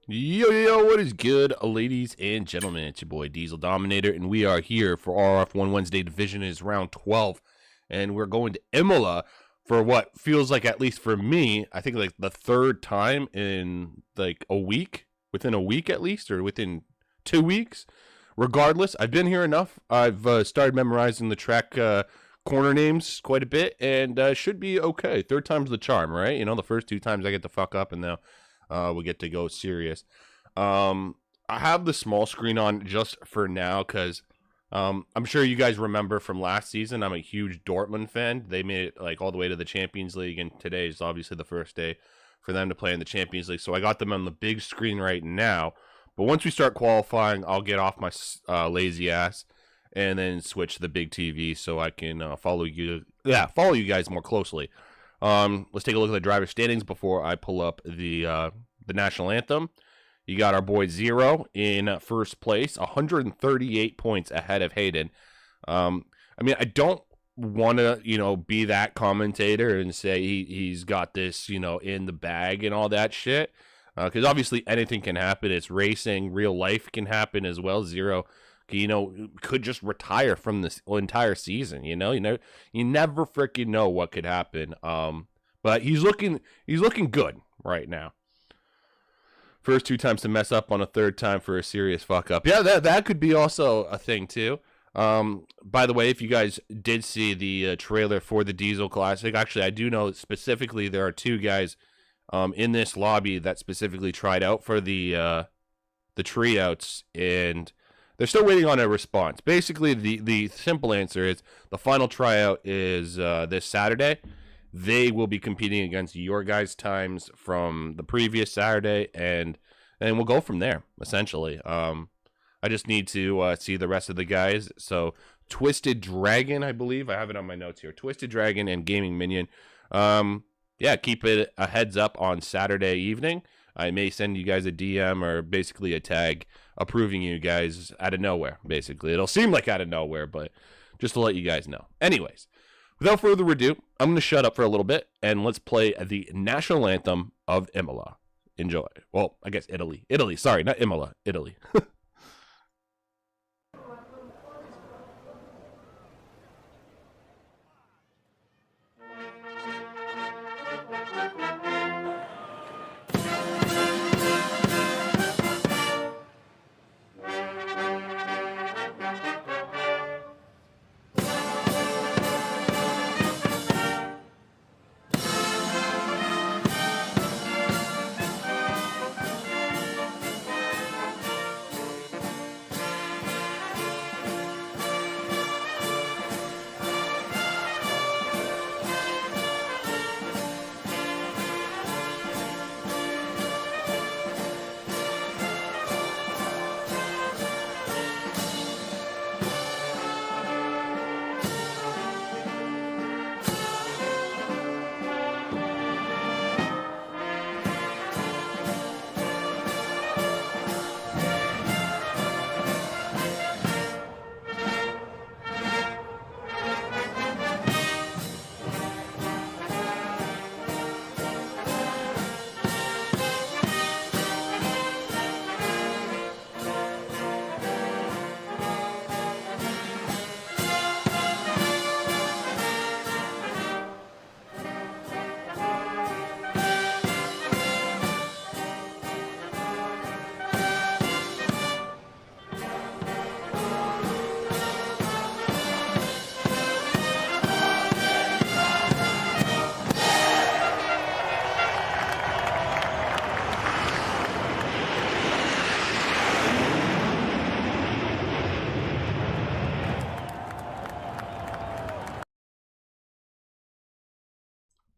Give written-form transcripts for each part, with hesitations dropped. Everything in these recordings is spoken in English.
Yo, what is good, ladies and gentlemen? It's your boy DieselDominator, and we are here for RRF1 Wednesday Division. Is round 12, and we're going to Imola for what feels like, at least for me, I think like the third time in like a week, within a week at least, or within 2 weeks. Regardless, I've been here enough. I've started memorizing the track corner names quite a bit, and should be okay. Third time's the charm, right? You know, the first two times I get to fuck up, and now we get to go serious. I have the small screen on just for now because I'm sure you guys remember from last season. I'm a huge Dortmund fan. They made it like all the way to the Champions League, and today is obviously the first day for them to play in the Champions League. So I got them on the big screen right now. But once we start qualifying, I'll get off my lazy ass and then switch to the big TV so I can follow you. Yeah, follow you guys more closely. Let's take a look at the driver standings before I pull up the national anthem. You got our boy Zero in first place, 138 points ahead of Hayden. I mean, I don't want to, be that commentator and say he's got this, in the bag and all that shit. Because obviously anything can happen. It's racing. Real life can happen as well. Zero, could just retire from this entire season. You never freaking know what could happen. But he's looking good right now. First two times to mess up, on a third time for a serious fuck up. Yeah, that could be also a thing too. By the way, if you guys did see the trailer for the Diesel Classic, actually I do know specifically there are two guys in this lobby that specifically tried out for the tryouts, and they're still waiting on a response. Basically, the simple answer is the final tryout is this Saturday. They will be competing against your guys' times from the previous Saturday, and we'll go from there, essentially. I just need to see the rest of the guys. So, Twisted Dragon, I believe. I have it on my notes here. Twisted Dragon and Gaming Minion. Yeah, keep it a heads up on Saturday evening. I may send you guys a DM or basically a tag approving you guys out of nowhere, basically. It'll seem like out of nowhere, but just to let you guys know. Anyways, without further ado, I'm going to shut up for a little bit, and let's play the national anthem of Imola. Enjoy. Well, I guess Italy. Italy, sorry, not Imola. Italy.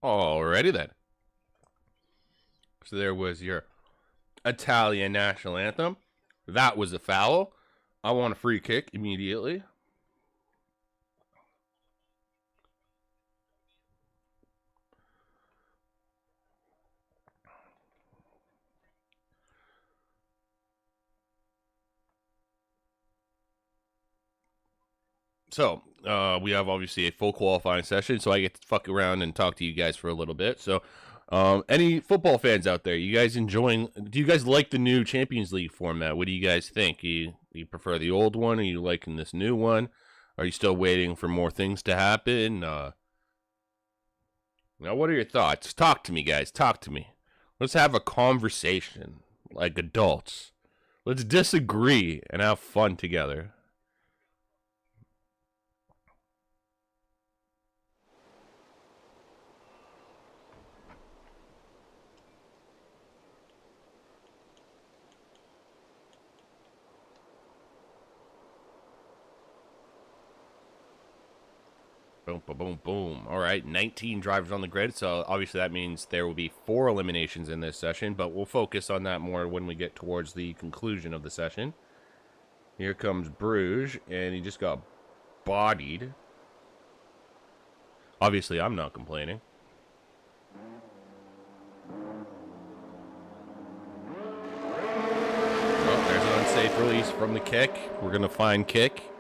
Alrighty then. So there was your Italian national anthem. That was a foul. I want a free kick immediately. So, we have obviously a full qualifying session, so I get to fuck around and talk to you guys for a little bit. So, Any football fans out there? You guys enjoying? Do you guys like the new Champions League format? What do you guys think? You prefer the old one? Are you liking this new one? Are you still waiting for more things to happen? Now, what are your thoughts? Talk to me, guys. Talk to me. Let's have a conversation like adults. Let's disagree and have fun together. Boom, boom, boom, boom. All right, 19 drivers on the grid, so obviously that means there will be 4 eliminations in this session, but we'll focus on that more when we get towards the conclusion of the session. Here comes Bruges, and he just got bodied. Obviously, I'm not complaining. Oh, there's an unsafe release from the kick. We're going to find kick.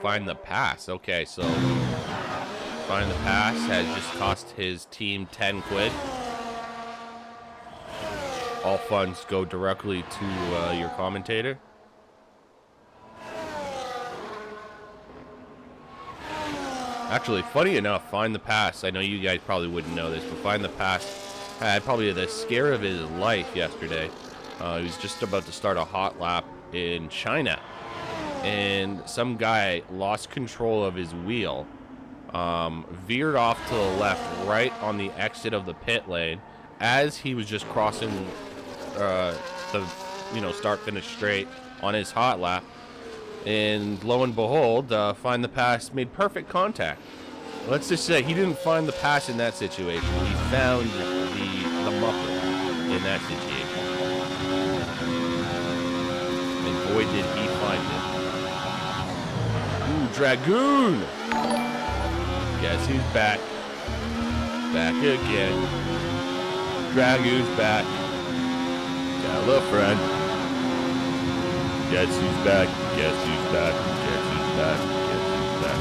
Find the pass. Okay, so find the pass has just cost his team 10 quid. All funds go directly to your commentator. Actually, funny enough, find the pass. I know you guys probably wouldn't know this, but find the pass had probably the scare of his life yesterday. He was just about to start a hot lap in China, and some guy lost control of his wheel, veered off to the left right on the exit of the pit lane as he was just crossing the start finish straight on his hot lap, and lo and behold, find the pass made perfect contact. Let's just say he didn't find the pass in that situation. He found the muffler in that situation, and boy did he find it. Dragoon! Guess who's back? Back again. Dragoon's back. Tell a friend. Guess who's back? Guess who's back? Guess who's back? Guess who's back?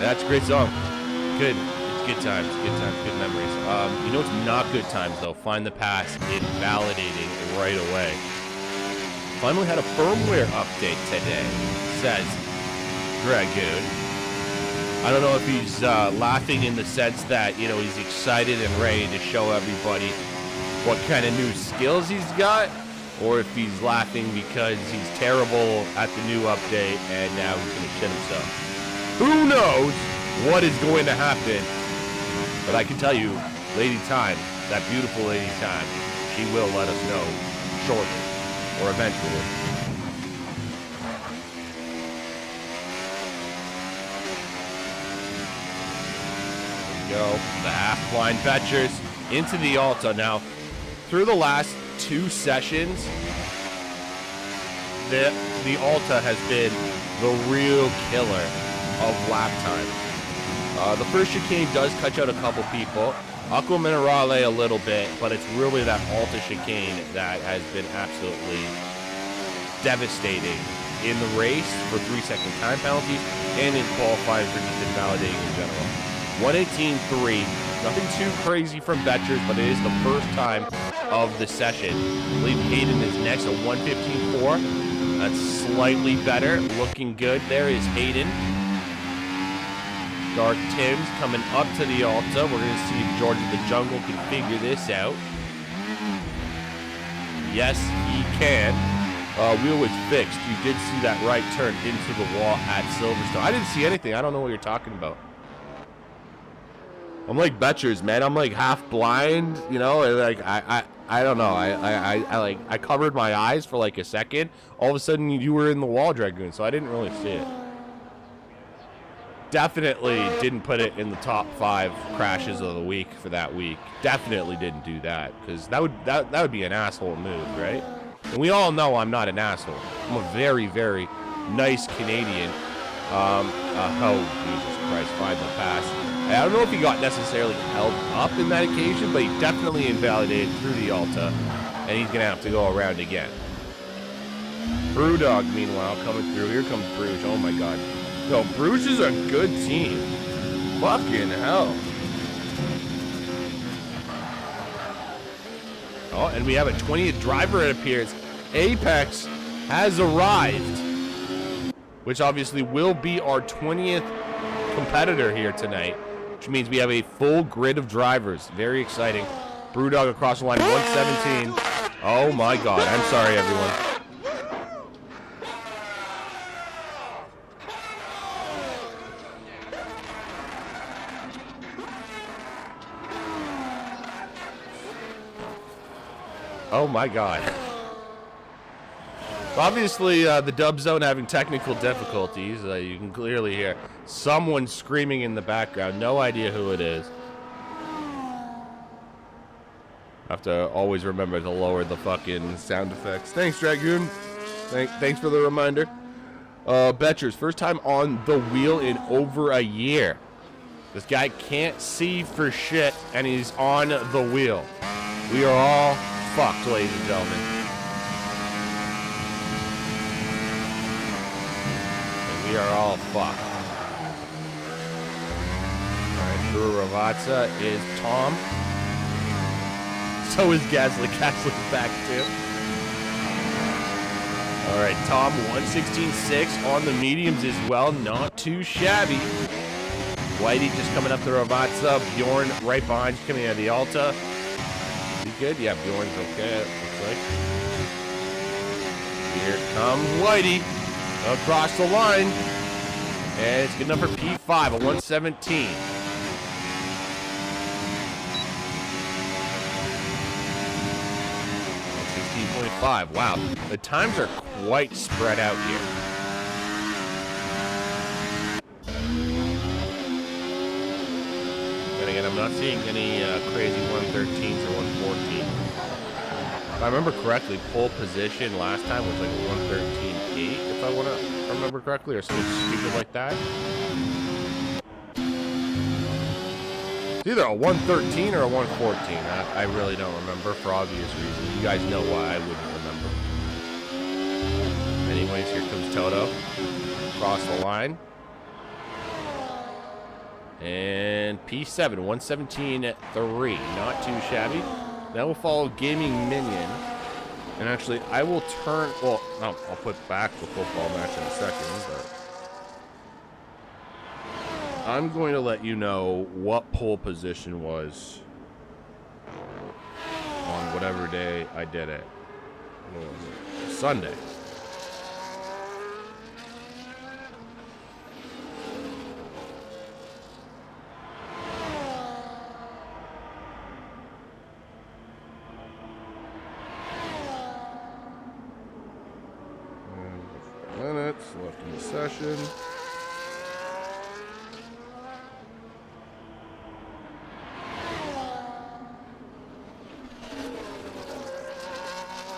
That's a great song. Good. Good times, good memories. You know what's not good times, though? Find the pass invalidating right away. Finally had a firmware update today, says Dragoon. I don't know if he's laughing in the sense that, he's excited and ready to show everybody what kind of new skills he's got, or if he's laughing because he's terrible at the new update and now he's going to shit himself. Who knows what is going to happen? But I can tell you, Lady Time, that beautiful Lady Time, she will let us know shortly, or eventually. There we go. The half-blind Betchers into the Alta. Now, through the last 2 sessions, the Alta has been the real killer of lap time. The first chicane does catch out a couple people. Aqua Minerale a little bit, but it's really that Alta chicane that has been absolutely devastating in the race for 3-second time penalties and in qualifying for just invalidating in general. 118.3, nothing too crazy from Betchers, but it is the first time of the session. I believe Hayden is next at 115.4. That's slightly better, looking good. There is Hayden. Dark Tim's coming up to the Alta. We're going to see if George of the Jungle can figure this out. Yes, he can. Wheel was fixed. You did see that right turn into the wall at Silverstone. I didn't see anything. I don't know what you're talking about. I'm like Betchers, man. I'm like half blind, like I don't know. I covered my eyes for like a second. All of a sudden you were in the wall, Dragoon, so I didn't really see it. Definitely didn't put it in the top 5 crashes of the week for that week. Definitely didn't do that, because that would be an asshole move, right? And we all know I'm not an asshole. I'm a very, very nice Canadian. Oh, Jesus Christ, find the pass. I don't know if he got necessarily held up in that occasion, but he definitely invalidated through the Alta, and he's going to have to go around again. Brewdog, meanwhile, coming through. Here comes Bruges. Oh, my God. No, Bruges is a good team. Fucking hell. Oh, and we have a 20th driver, it appears. Apex has arrived, which obviously will be our 20th competitor here tonight, which means we have a full grid of drivers. Very exciting. Brewdog across the line, 117. Oh my God. I'm sorry, everyone. Oh my God. Obviously, the dub zone having technical difficulties. You can clearly hear someone screaming in the background. No idea who it is. Have to always remember to lower the fucking sound effects. Thanks, Dragoon. Thanks for the reminder. Betchers, first time on the wheel in over a year. This guy can't see for shit, and he's on the wheel. We are all fucked, ladies and gentlemen. And we are all fucked. Alright, through Ravazza is Tom. So is Gasly. Gasly's back too. Alright, Tom, 116.6 on the mediums as well. Not too shabby. Whitey just coming up to Ravazza. Bjorn right behind, coming out of the Alta. Is he good? Yeah, Bjorn's okay, it looks like. Here comes Whitey across the line. And it's good enough for P5, a 117. 16.5. Wow, the times are quite spread out here. And again, I'm not seeing any crazy 113s or 114s. If I remember correctly, pole position last time was like a 113.8, if I want to remember correctly, or something stupid like that. It's either a 113 or a 114. I really don't remember for obvious reasons. You guys know why I wouldn't remember. Anyways, here comes Toto. Across the line. And P7, 117.3. Not too shabby. That will follow Gaming Minion. And actually, I will turn... Well, no, I'll put back the football match in a second, but... I'm going to let you know what pole position was on whatever day I did it. What was it? Sunday. And 4 minutes left in the session.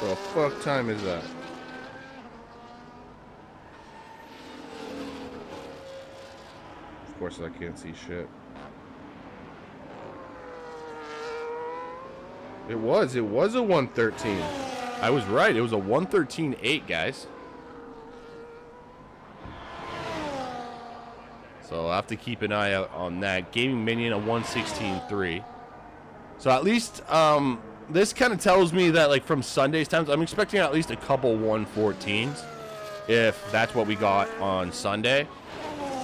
What the fuck time is that? Of course I can't see shit. It was a 113. I was right, it was a 113.8, guys. So I'll have to keep an eye out on that. Gaming Minion, a 116.3. So at least, this kind of tells me that, like, from Sunday's times, I'm expecting at least a couple 114s, if that's what we got on Sunday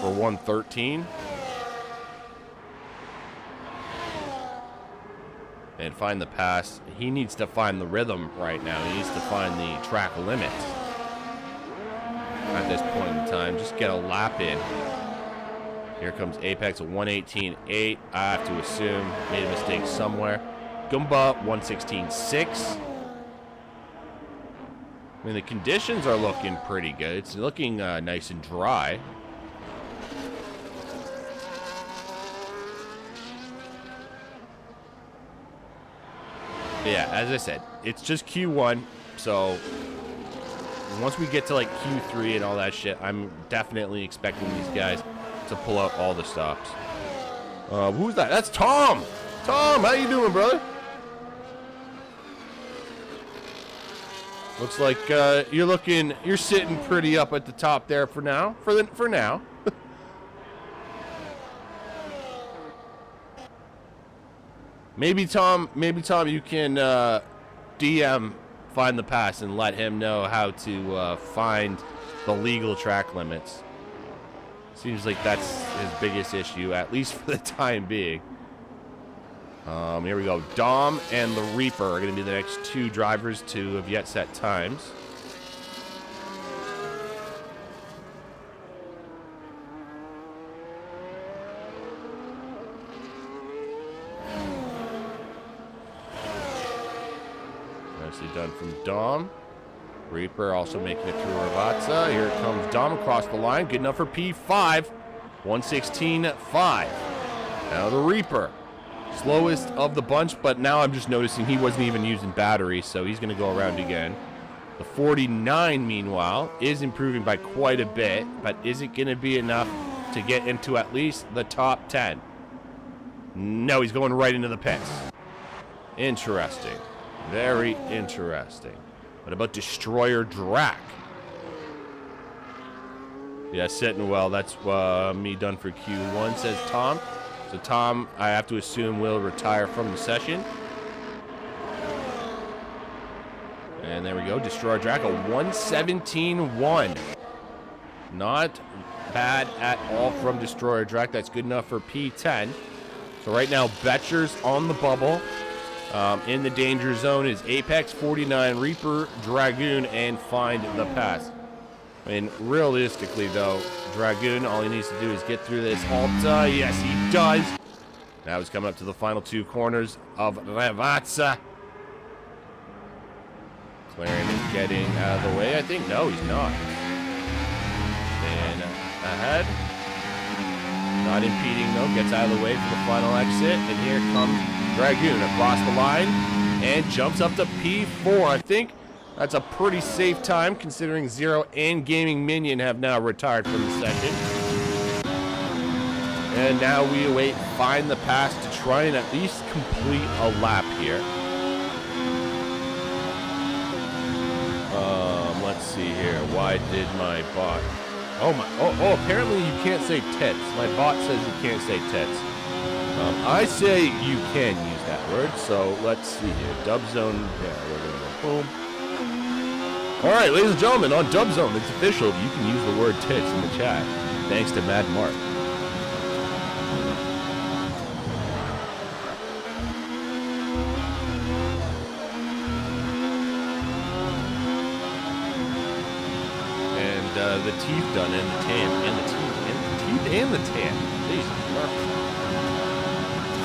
for 113. And find the pass. He needs to find the rhythm right now. He needs to find the track limit at this point in time. Just get a lap in. Here comes Apex, a 118.8. I have to assume made a mistake somewhere. Goomba, 116.6. I mean, the conditions are looking pretty good. It's looking nice and dry. But yeah, as I said, it's just Q1. So once we get to like Q3 and all that shit, I'm definitely expecting these guys to pull out all the stops. Who's that? That's Tom. Tom, how you doing, brother? Looks like you're sitting pretty up at the top there for now. For now. Maybe Tom, you can DM Find the Pass and let him know how to find the legal track limits. Seems like that's his biggest issue, at least for the time being. Here we go. Dom and the Reaper are going to be the next two drivers to have yet set times. Nicely done from Dom. Reaper also making it through Ravazza. Here comes Dom across the line. Good enough for P5. 1:16.5. Now the Reaper. Slowest of the bunch, but now I'm just noticing he wasn't even using battery, so he's going to go around again. The 49, meanwhile, is improving by quite a bit, but is it going to be enough to get into at least the top 10? No, he's going right into the pits. Interesting. Very interesting. What about Destroyer Drac? Yeah, sitting well. That's me done for Q1, says Tom. So Tom, I have to assume, will retire from the session. And there we go. Destroyer Drac, a 1:17.1. Not bad at all from Destroyer Drac. That's good enough for P10. So right now, Betcher's on the bubble. In the danger zone is Apex, 49, Reaper, Dragoon, and Find the Pass. I mean, realistically, though, Dragoon, all he needs to do is get through this Alta. Yes, he does. Now he's coming up to the final two corners of Ravazza. Clearing and getting out of the way, I think. No, he's not. And ahead. Not impeding, though. Gets out of the way for the final exit. And here comes Dragoon across the line and jumps up to P4. I think that's a pretty safe time, considering Zero and Gaming Minion have now retired from the session. And now we await Find the Pass to try and at least complete a lap here. Let's see here. Why did my bot... Oh, apparently you can't say tits. My bot says you can't say tits. I say you can use that word, so let's see here. Dub Zone, yeah, we're going to go boom. Alright, ladies and gentlemen, on Dub Zone, it's official. You can use the word tits in the chat. Thanks to Mad Mark. The teeth done, and the tan, and the teeth, and the tan. Jesus Christ.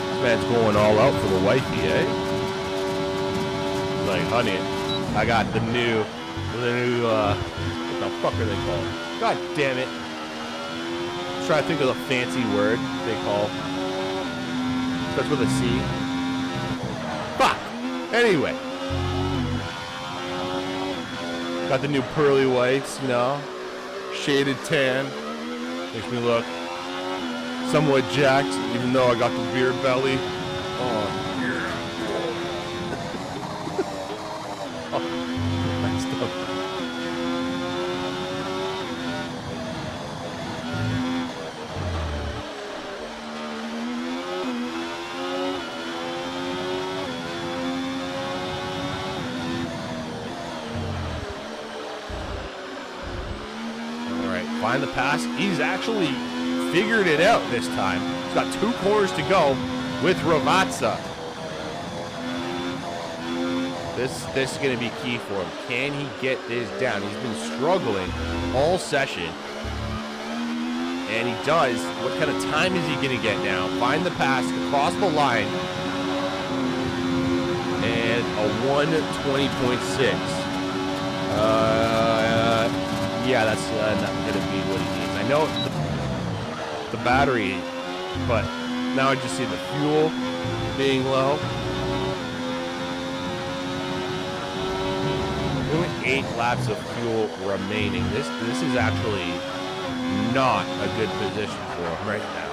This man's going all out for the wifey, eh? He's like, honey, I got the new, what the fuck are they called? God damn it. I'm trying to think of the fancy word they call. Starts with a C. Fuck. Anyway. Got the new pearly whites, you know. Shaded tan. Makes me look somewhat jacked, even though I got the beard belly. Oh, yeah. Oh, that stuff. Find the Pass. He's actually figured it out this time. He's got 2 corners to go with Ravazza. This is going to be key for him. Can he get this down? He's been struggling all session. And he does. What kind of time is he going to get now? Find the Pass across the line. And a 1:20.6. Yeah, that's not going to be what he needs. I know the battery, but now I just see the fuel being low. Only 8 laps of fuel remaining. This is actually not a good position for him right now.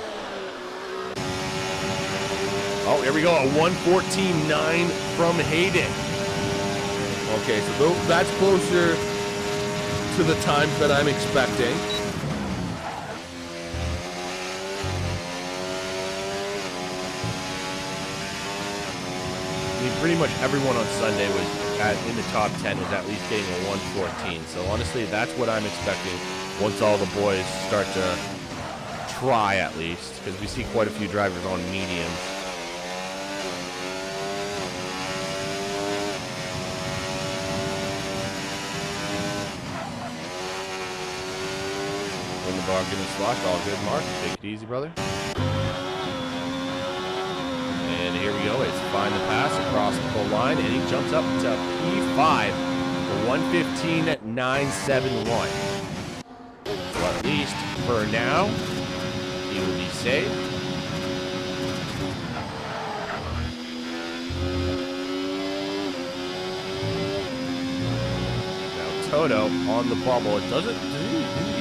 Oh, here we go, a 1:14.9 from Hayden. Okay, so that's closer to the times that I'm expecting. I mean, pretty much everyone on Sunday was in the top 10 was at least getting a 1:14. So honestly, that's what I'm expecting once all the boys start to try at least, because we see quite a few drivers on mediums. When the bargain is locked, all good, Mark. Take it easy, brother. And here we go. It's find the pass across the line, and he jumps up to P5 for 1:15.971. So at least for now, he will be safe. Now Toto on the bubble. Is he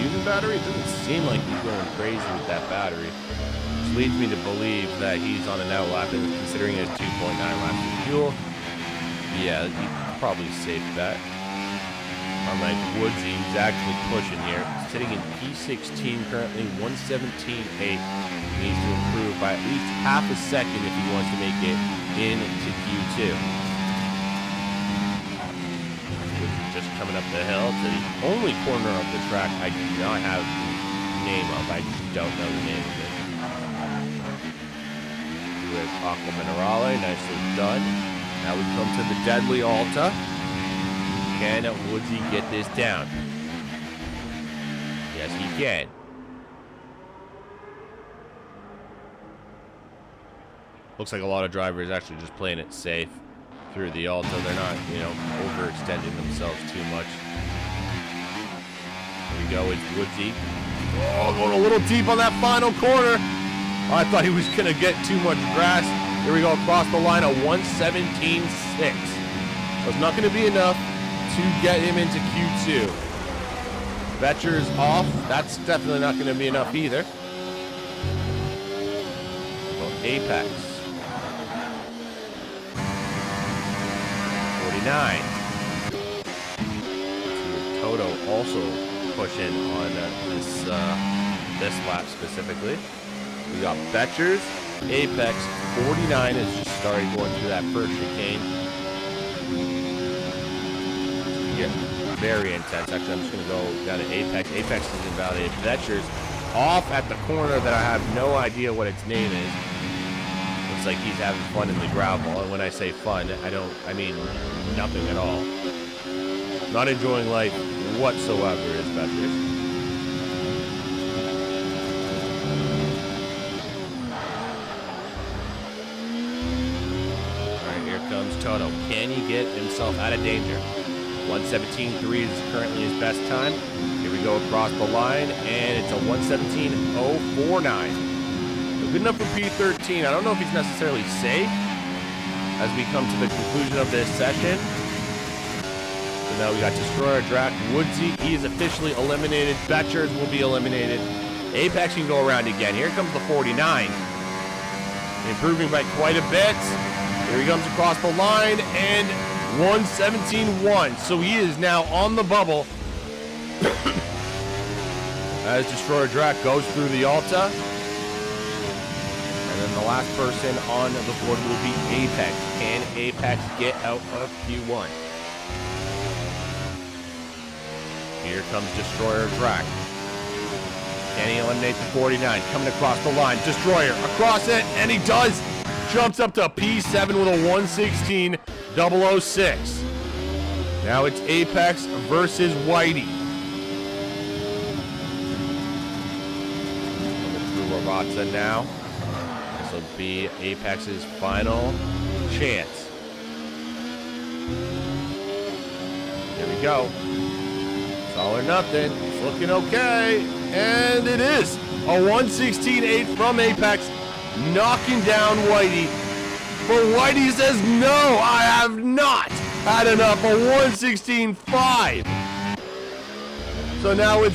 using battery? It doesn't seem like he's going crazy with that battery. Which leads me to believe that he's on an outlap, and considering his 2.9 laps of fuel, yeah, he probably saved that. Unlike Woodsy, he's actually pushing here. Sitting in P16 currently, 1:17.8. Needs to improve by at least half a second if he wants to make it into Q2. Woodsy just coming up the hill to the only corner of the track I do not have the name of. I don't know the name of it. With Aqua Minerale, nicely done. Now we come to the deadly Alta. Can Woodsy get this down? Yes, he can. Looks like a lot of drivers actually just playing it safe through the Alta. They're not, overextending themselves too much. Here we go, it's Woodsy. Oh, going a little deep on that final corner. Oh, I thought he was going to get too much grass. Here we go, across the line, a 1:17.6. So it's not going to be enough to get him into Q2. Vetcher's off. That's definitely not going to be enough either. Well, Apex. 49. Toto also pushing on this lap specifically. We got Vetcher's. Apex 49 is just starting going through that first chicane. Yeah, very intense. Actually, I'm just going to go down to Apex. Apex is invalidated. Vetcher's off at the corner that I have no idea what its name is. Looks like he's having fun in the gravel. And when I say fun, I mean nothing at all. Not enjoying life whatsoever is Vetcher's. Comes Toto. Can he get himself out of danger? 1:17.3 is currently his best time. Here we go across the line, and it's a 1:17.049. So good enough for P13. I don't know if he's necessarily safe as we come to the conclusion of this session. So now we got Destroyer, Drac, Woodsy. He is officially eliminated. Vetchers will be eliminated. Apex can go around again. Here comes the 49. Improving by quite a bit. Here he comes across the line, and 1:17.1. So he is now on the bubble. As Destroyer Drac goes through the Alta. And then the last person on the board will be Apex. Can Apex get out of Q1? Here comes Destroyer Drac. Can he eliminate the 49? Coming across the line. Destroyer across it, and he does. Jumps up to P7 with a 1:16.006. Now it's Apex versus Whitey. Coming through Robatza now. This will be Apex's final chance. Here we go. It's all or nothing. It's looking okay. And it is a 1:16.8 from Apex. Knocking down Whitey. But Whitey says, no, I have not had enough. A 1:16.5. So now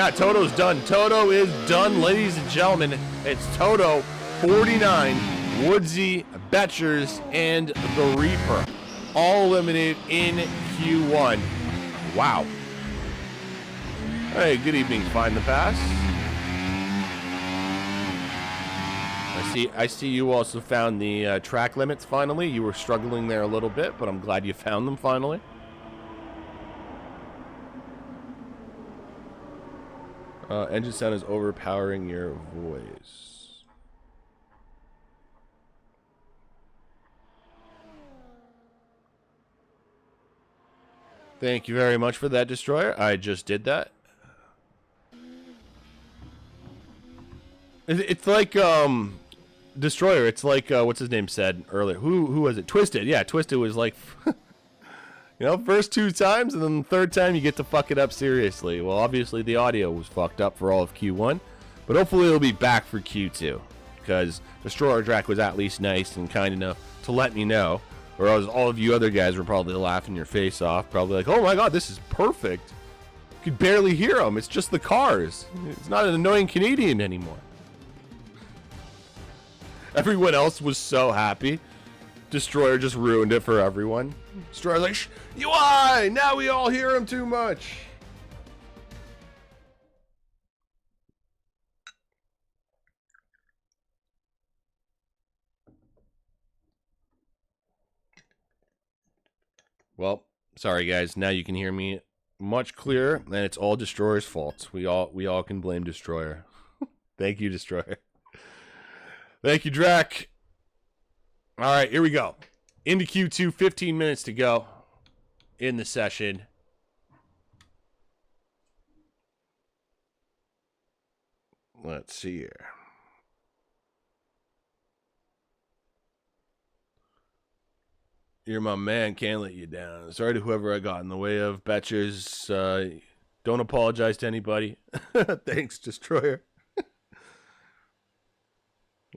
Toto's done. Toto is done, ladies and gentlemen. It's Toto 49, Woodsy, Betchers, and the Reaper all eliminated in Q1. Wow. Hey, good evening, Find the Pass. I see you also found the track limits finally. You were struggling there a little bit, but I'm glad you found them finally. Engine sound is overpowering your voice. Thank you very much for that, Destroyer. I just did that. It's like, Destroyer, it's like, what's his name said earlier? Who was it? Twisted. Yeah, Twisted was like, you know, first 2 times, and then the 3rd time you get to fuck it up seriously. Well, obviously the audio was fucked up for all of Q1, but hopefully it'll be back for Q2, because Destroyer Drac was at least nice and kind enough to let me know, or else all of you other guys were probably laughing your face off, probably like, oh my god, this is perfect. You could barely hear them. It's just the cars. It's not an annoying Canadian anymore. Everyone else was so happy. Destroyer just ruined it for everyone. Destroyer's like, UI! Now we all hear him too much. Well, sorry guys. Now you can hear me much clearer, and it's all Destroyer's fault. We all can blame Destroyer. Thank you, Destroyer. Thank you, Drac. All right, here we go. Into Q2, 15 minutes to go in the session. Let's see here. You're my man, can't let you down. Sorry to whoever I got in the way of. Betchers, don't apologize to anybody. Thanks, Destroyer.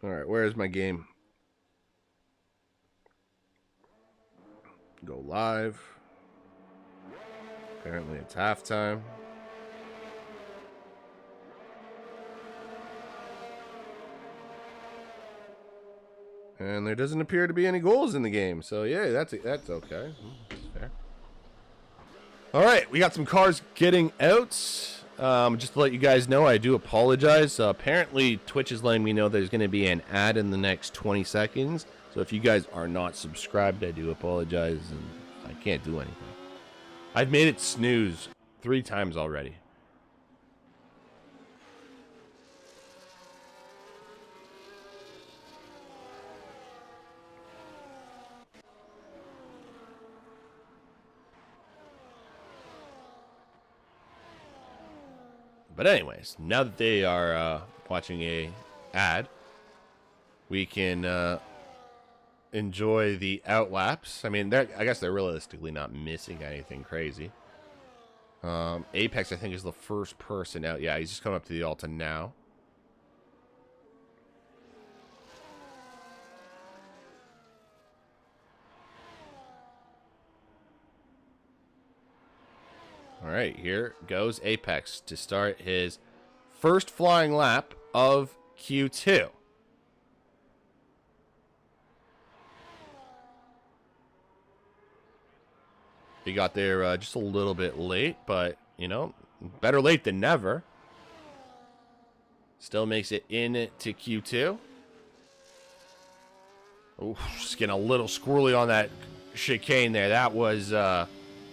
All right, where's my game? Go live. Apparently it's halftime. And there doesn't appear to be any goals in the game. So yeah, that's okay. That's fair. All right, we got some cars getting out. Just to let you guys know, I do apologize. Apparently, Twitch is letting me know there's going to be an ad in the next 20 seconds. So if you guys are not subscribed, I do apologize, and I can't do anything. I've made it snooze 3 times already. But anyways, now that they are watching a ad, we can enjoy the outlaps. I mean, I guess they're realistically not missing anything crazy. Apex, I think, is the first person out. Yeah, he's just coming up to the Alta now. All right, here goes Apex to start his first flying lap of Q2. He got there just a little bit late, but, you know, better late than never. Still makes it into Q2. Ooh, just getting a little squirrely on that chicane there. That was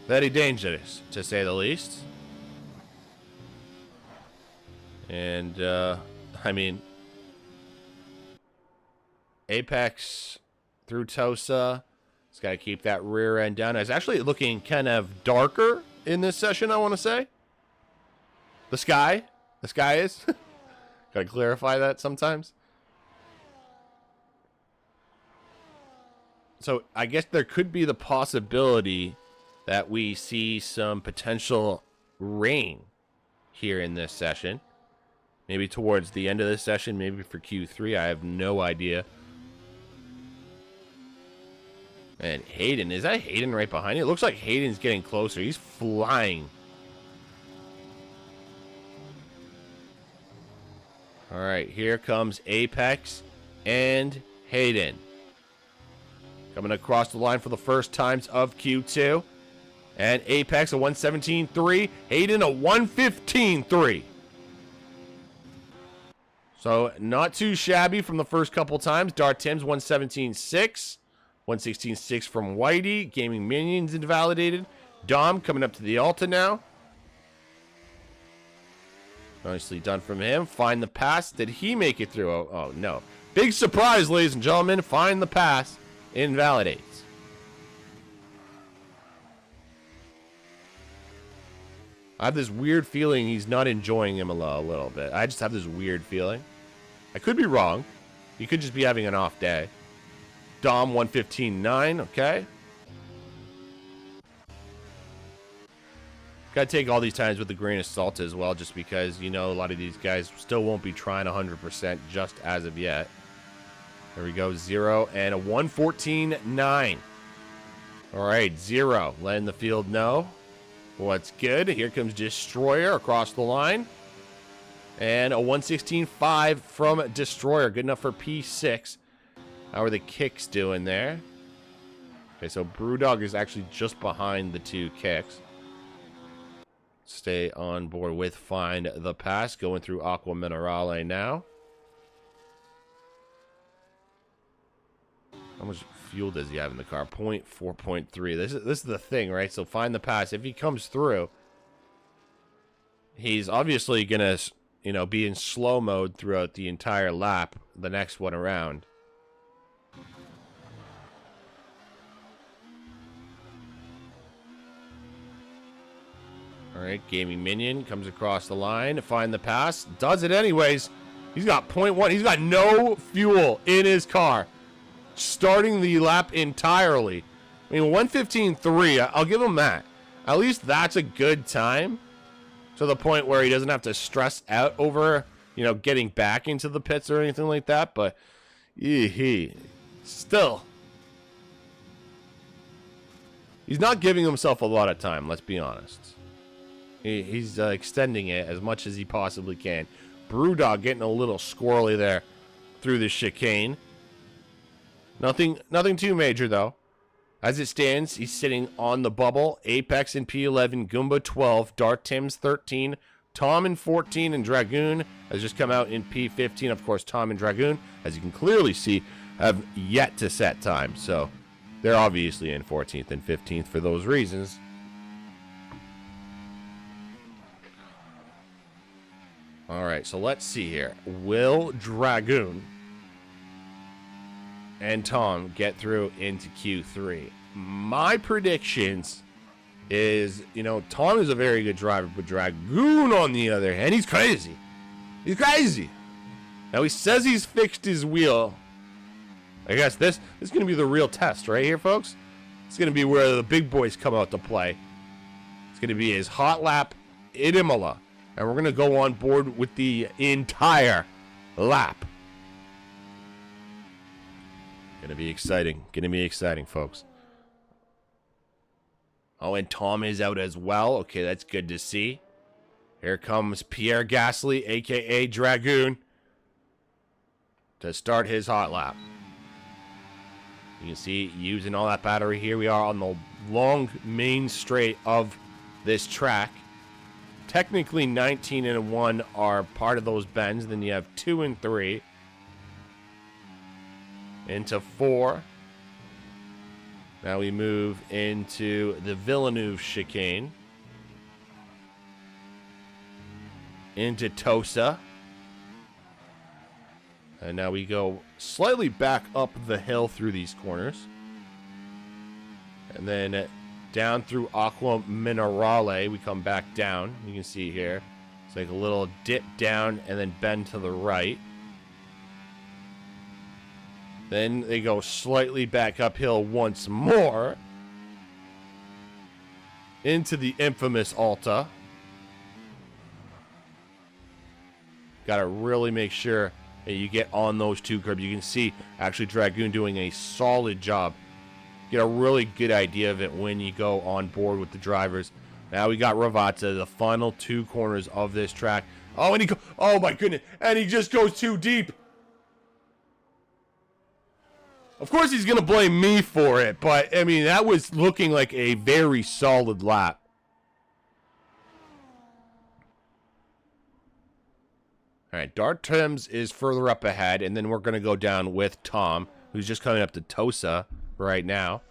very dangerous, to say the least. And, I mean, Apex through Tosa. It's got to keep that rear end down. It's actually looking kind of darker in this session, I want to say. The sky is. Got to clarify that sometimes. So I guess there could be the possibility that we see some potential rain here in this session. Maybe towards the end of this session, maybe for Q3. I have no idea. And Hayden, is that Hayden right behind you? It looks like Hayden's getting closer. He's flying. All right, here comes Apex and Hayden. Coming across the line for the first times of Q2. And Apex a 117.3. Hayden a 115.3. So not too shabby from the first couple times. Dart Tim's 117.6. 116.6 from Whitey. Gaming Minions invalidated. Dom coming up to the Alta now. Nicely done from him. Find the pass. Did he make it through? Oh, no. Big surprise, ladies and gentlemen. Find the pass. Invalidates. I have this weird feeling he's not enjoying Imola a little bit. I just have this weird feeling. I could be wrong. He could just be having an off day. Dom 115.9. Okay. Gotta take all these times with a grain of salt as well, just because, you know, a lot of these guys still won't be trying 100% just as of yet. There we go, 0 and a 114.9. All right, 0. Letting the field know what's good. Here comes Destroyer across the line. And a 116.5 from Destroyer. Good enough for P6. How are the kicks doing there? Okay, so Brewdog is actually just behind the two kicks. Stay on board with Find the Pass. Going through Aqua Minerale now. How much fuel does he have in the car? 4.3. This is the thing, right? So Find the Pass. If he comes through, he's obviously going to, you know, be in slow mode throughout the entire lap, the next one around. All right, Gaming Minion comes across the line to find the pass. Does it anyways. He's got 0.1. He's got no fuel in his car. Starting the lap entirely. I mean, 115.3, I'll give him that. At least that's a good time. To the point where he doesn't have to stress out over, you know, getting back into the pits or anything like that. But, still. He's not giving himself a lot of time, let's be honest. He's extending it as much as he possibly can. Brewdog getting a little squirrely there through the chicane. Nothing too major, though. As it stands, he's sitting on the bubble. Apex in P11, Goomba 12, Dart Tim's 13, Tom in 14, and Dragoon has just come out in P15. Of course, Tom and Dragoon, as you can clearly see, have yet to set time. So they're obviously in 14th and 15th for those reasons. All right, so let's see here. Will Dragoon and Tom get through into Q3? My predictions is, you know, Tom is a very good driver, but Dragoon, on the other hand, he's crazy. He's crazy. Now, he says he's fixed his wheel. I guess this is going to be the real test right here, folks. It's going to be where the big boys come out to play. It's going to be his hot lap in Imola. And we're going to go on board with the entire lap. Going to be exciting. Going to be exciting, folks. Oh, and Tom is out as well. Okay, that's good to see. Here comes Pierre Gasly, a.k.a. Dragoon, to start his hot lap. You can see, using all that battery here. We are on the long main straight of this track. Technically, 19 and 1 are part of those bends. Then you have 2 and 3. Into 4. Now we move into the Villeneuve chicane. Into Tosa. And now we go slightly back up the hill through these corners. And then down through Aqua Minerale, we come back down. You can see here. It's like a little dip down and then bend to the right. Then they go slightly back uphill once more. Into the infamous Alta. Got to really make sure that you get on those two curbs. You can see actually Dragoon doing a solid job. Get a really good idea of it when you go on board with the drivers. Now we got Ravazza, the final 2 corners of this track. Oh, and oh my goodness, and he just goes too deep. Of course he's going to blame me for it, but, I mean, that was looking like a very solid lap. All right, Dart Tims is further up ahead, and then we're going to go down with Tom, who's just coming up to Tosa right now.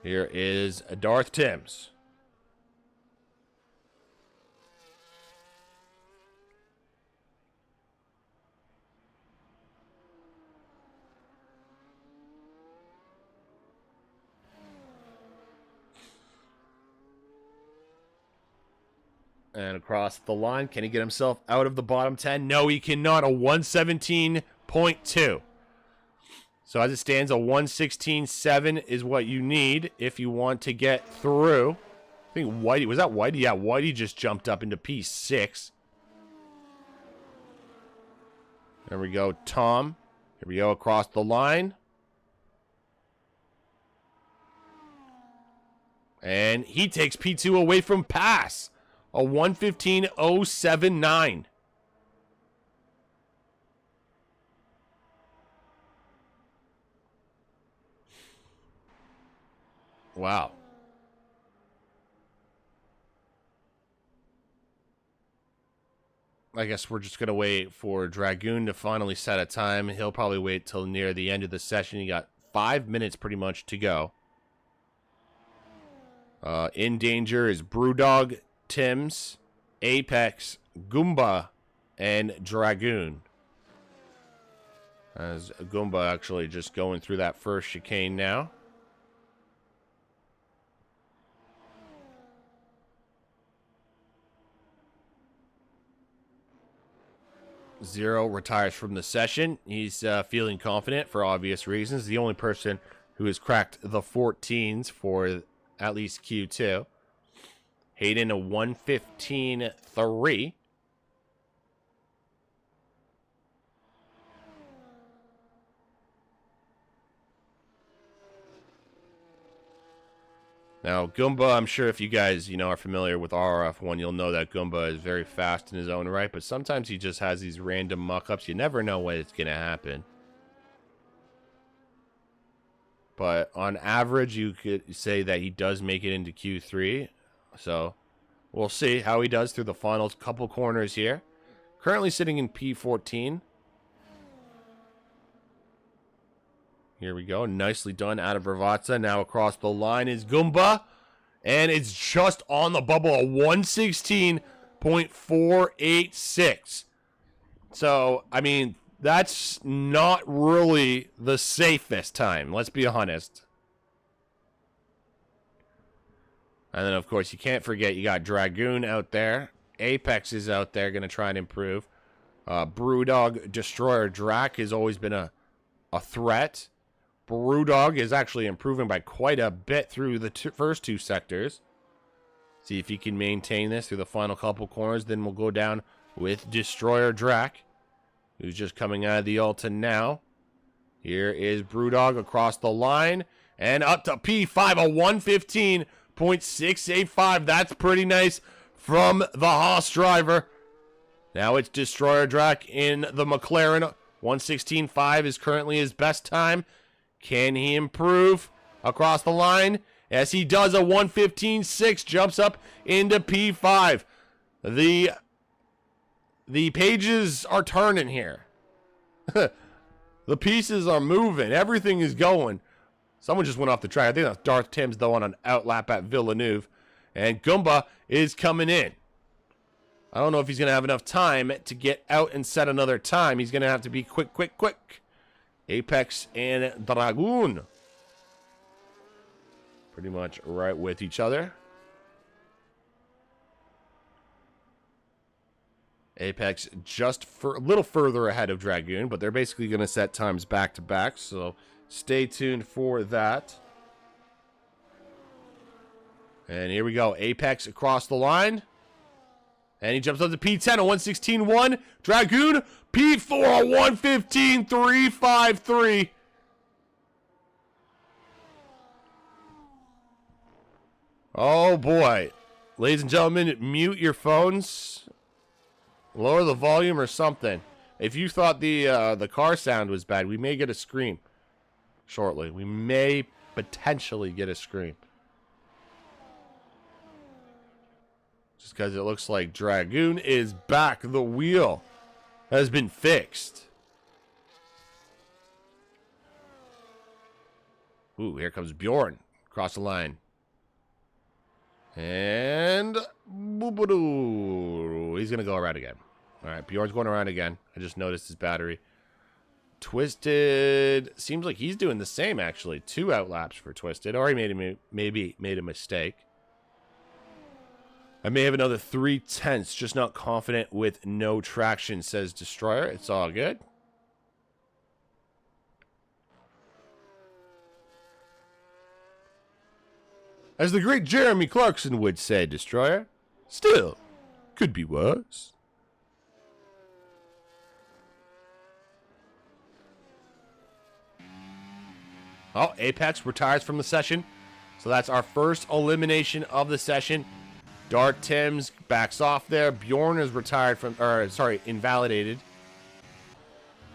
Here is Darth Tims. And across the line, can he get himself out of the bottom 10? No, he cannot. A 117.2. So as it stands, a 116.7 is what you need if you want to get through. I think Whitey, was that Whitey? Yeah, Whitey just jumped up into P6. There we go, Tom. Here we go across the line. And he takes P2 away from pass. A 115.079. Wow. I guess we're just going to wait for Dragoon to finally set a time. He'll probably wait till near the end of the session. You got 5 minutes pretty much to go. In danger is Brewdog, Tims, Apex, Goomba, and Dragoon. As Goomba actually just going through that first chicane now. Zero retires from the session. He's feeling confident for obvious reasons. The only person who has cracked the 14s for at least Q2. Hayden a 115.3. Now, Goomba, I'm sure if you guys, are familiar with RRF1, you'll know that Goomba is very fast in his own right, but sometimes he just has these random muck-ups. You never know when it's going to happen. But on average, you could say that he does make it into Q3. So, we'll see how he does through the final couple corners here. Currently sitting in P14. Here we go. Nicely done out of Ravazza. Now across the line is Goomba. And it's just on the bubble. A 116.486. So, I mean, that's not really the safest time. Let's be honest. And then, of course, you can't forget you got Dragoon out there. Apex is out there going to try and improve. Brewdog, Destroyer, Drac has always been a threat. Brewdog is actually improving by quite a bit through the first two sectors. See if he can maintain this through the final couple corners. Then we'll go down with Destroyer Drac, who's just coming out of the Alta now. Here is Brewdog across the line. And up to P5, a 115.685. That's pretty nice from the Haas driver. Now it's Destroyer Drac in the McLaren. 116.5 is currently his best time. Can he improve across the line? Yes, he does. A 115.6 jumps up into P5. The pages are turning here. The pieces are moving. Everything is going. Someone just went off the track. I think that's Darth Tims, though, on an outlap at Villeneuve. And Goomba is coming in. I don't know if he's going to have enough time to get out and set another time. He's going to have to be quick, quick, quick. Apex and Dragoon. Pretty much right with each other. Apex just a little further ahead of Dragoon, but they're basically going to set times back to back, so stay tuned for that. And here we go. Apex across the line. And he jumps up to P10, a 116.1. Dragoon, P4, a 115.353. Oh, boy. Ladies and gentlemen, mute your phones. Lower the volume or something. If you thought the car sound was bad, we may get a scream shortly. We may potentially get a scream. Just because it looks like Dragoon is back. The wheel has been fixed. Ooh, here comes Bjorn. Across the line. And he's going to go around again. All right, Bjorn's going around again. I just noticed his battery. Twisted. Seems like he's doing the same, actually. 2 outlaps for Twisted. Or he maybe made a mistake. I may have another 3/10. Just not confident with no traction, says Destroyer. It's all good. As the great Jeremy Clarkson would say, Destroyer, still, could be worse. Oh, Apex retires from the session. So that's our first elimination of the session. Dart Timms backs off there. Bjorn is retired from, invalidated.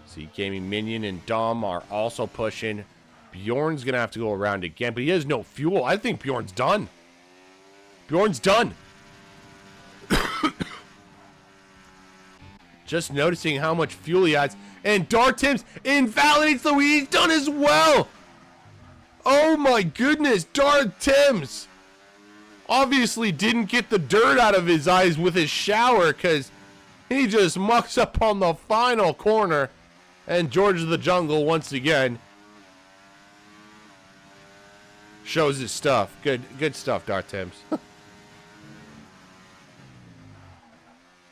See, Gaming Minion and Dom are also pushing. Bjorn's going to have to go around again, but he has no fuel. I think Bjorn's done. Bjorn's done. Just noticing how much fuel he has. And Dart Timms invalidates the wheel. He's done as well. Oh my goodness. Dart Timms obviously didn't get the dirt out of his eyes with his shower because he just mucks up on the final corner. And George of the Jungle once again shows his stuff. Good stuff, Dart Timms.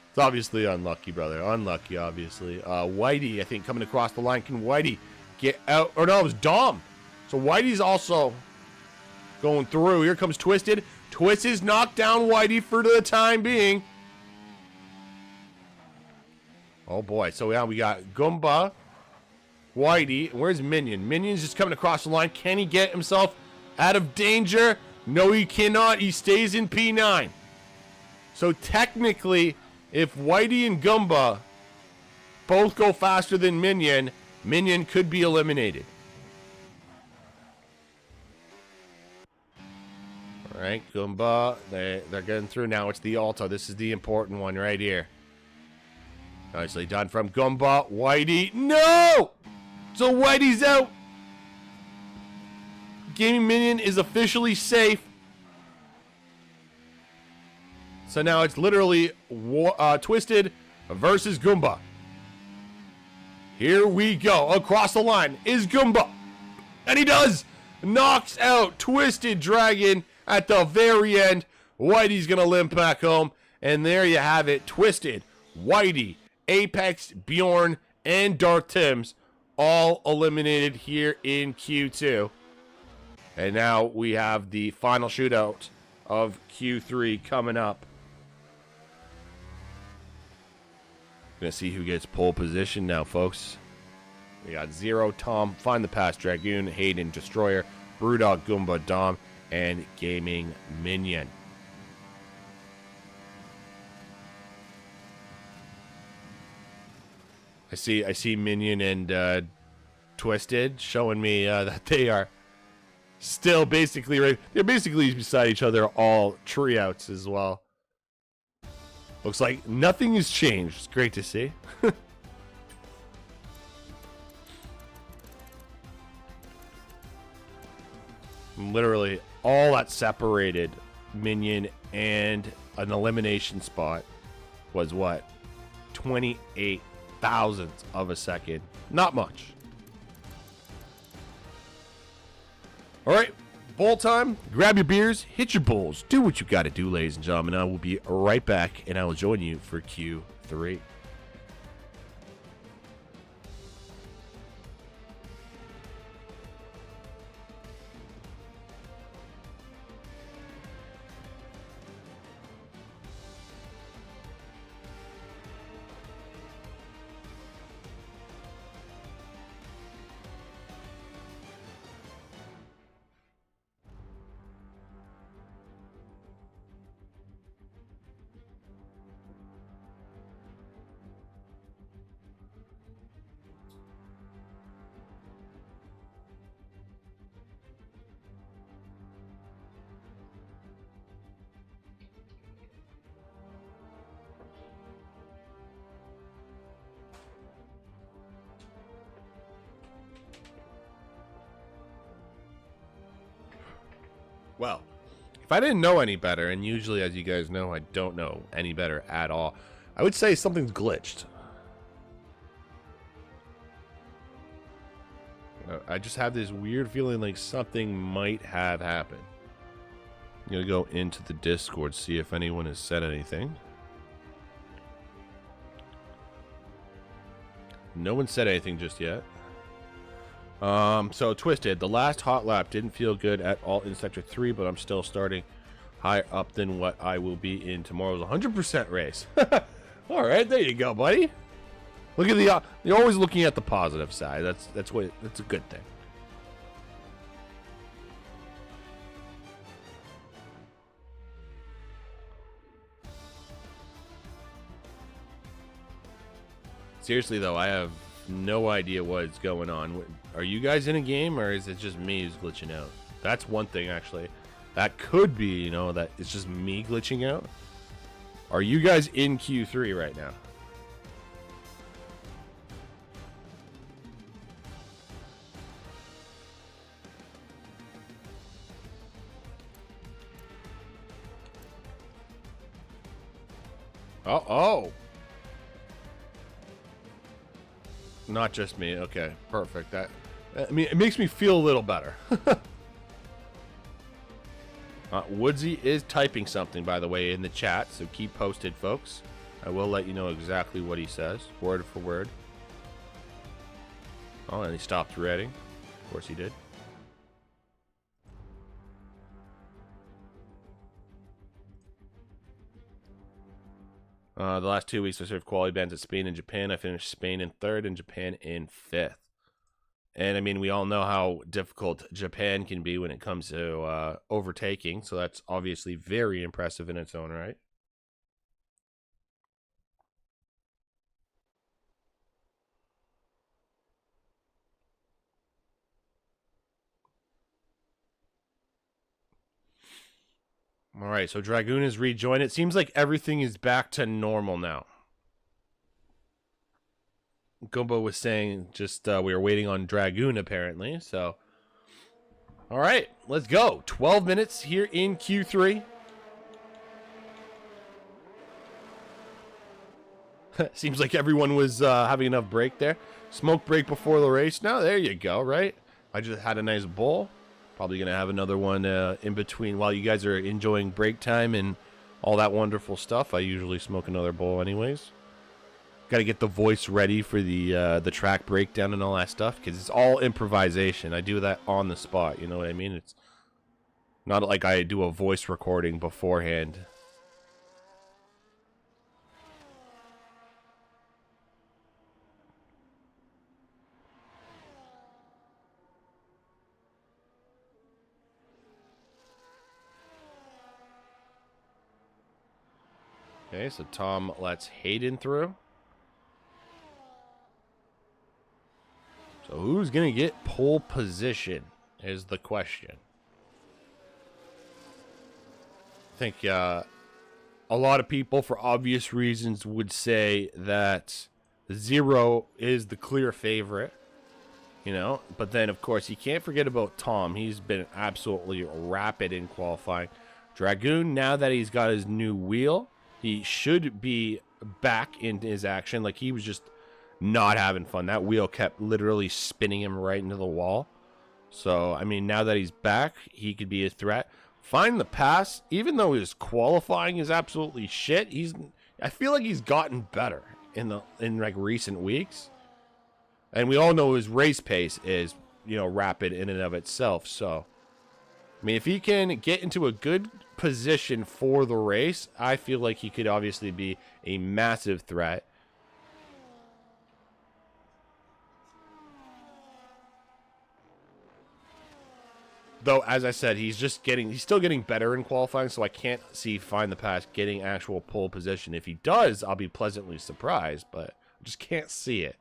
It's obviously unlucky, brother. Unlucky, obviously. Whitey, I think, coming across the line. Can Whitey get out? Or no, it was Dom. So Whitey's also going through. Here comes Twisted. Twisted's knocked down Whitey for the time being. Oh, boy. So now we got Goomba, Whitey. Where's Minion? Minion's just coming across the line. Can he get himself out of danger? No, he cannot. He stays in P9. So technically, if Whitey and Goomba both go faster than Minion, Minion could be eliminated. All right, Goomba, they're getting through now. It's the Alto. This is the important one right here. Nicely done from Goomba. Whitey, no! So Whitey's out. Gaming Minion is officially safe. So now it's literally Twisted versus Goomba. Here we go. Across the line is Goomba. And he does. Knocks out Twisted Dragon at the very end. Whitey's going to limp back home. And there you have it. Twisted, Whitey, Apex, Bjorn, and Dart Timms all eliminated here in Q2. And now we have the final shootout of Q3 coming up. Gonna see who gets pole position now, folks. We got Zero, Tom, Find the Pass, Dragoon, Hayden, Destroyer, Brewdog, Goomba, Dom, and Gaming Minion. I see Minion and Twisted showing me that they are still basically right. They're basically beside each other, all tree outs as well. Looks like nothing has changed. It's great to see. Literally, all that separated Minion and an elimination spot was what? 28 thousandths of a second. Not much. All right. Bowl time. Grab your beers, hit your bowls, do what you got to do, ladies and gentlemen. I will be right back, and I will join you for Q3. Well, if I didn't know any better, and usually, as you guys know, I don't know any better at all, I would say something's glitched. I just have this weird feeling like something might have happened. I'm going to go into the Discord, see if anyone has said anything. No one said anything just yet. So Twisted, the last hot lap didn't feel good at all in Sector 3, but I'm still starting higher up than what I will be in tomorrow's 100% race. All right, there you go, buddy. Look at the you're always looking at the positive side. That's a good thing. Seriously though, I have no idea what's going on. Are you guys in a game, or is it just me who's glitching out? That's one thing, actually. That could be, you know, that it's just me glitching out. Are you guys in Q3 right now? Oh. Not just me. Okay, perfect. That, I mean, it makes me feel a little better. Woodsy is typing something, by the way, in the chat, so keep posted, folks. I will let you know exactly what he says, word for word. Oh, and he stopped reading. Of course he did. The last 2 weeks I served quality bands at Spain and Japan. I finished Spain in 3rd and Japan in 5th. And I mean, we all know how difficult Japan can be when it comes to overtaking. So that's obviously very impressive in its own right. All right, so Dragoon is rejoined. It seems like everything is back to normal now. Gumbo was saying just we were waiting on Dragoon, apparently. So, all right, let's go. 12 minutes here in Q3. Seems like everyone was having enough break there. Smoke break before the race. Now, there you go, right? I just had a nice bowl. Probably going to have another one in between while you guys are enjoying break time and all that wonderful stuff. I usually smoke another bowl anyways. Got to get the voice ready for the track breakdown and all that stuff because it's all improvisation. I do that on the spot, you know what I mean? It's not like I do a voice recording beforehand. Okay, so Tom lets Hayden through. So who's going to get pole position is the question. I think a lot of people, for obvious reasons, would say that 0 is the clear favorite. You know, but then, of course, you can't forget about Tom. He's been absolutely rapid in qualifying. Dragoon, now that he's got his new wheel, he should be back in his action. Like, he was just not having fun. That wheel kept literally spinning him right into the wall. So, I mean, now that he's back, he could be a threat. Find the pass, even though his qualifying is absolutely shit, I feel like he's gotten better in like recent weeks. And we all know his race pace is, you know, rapid in and of itself. So, I mean, if he can get into a good position for the race, I feel like he could obviously be a massive threat. Though, as I said, he's still getting better in qualifying, so I can't see Find the Pass getting actual pole position. If he does, I'll be pleasantly surprised, but I just can't see it.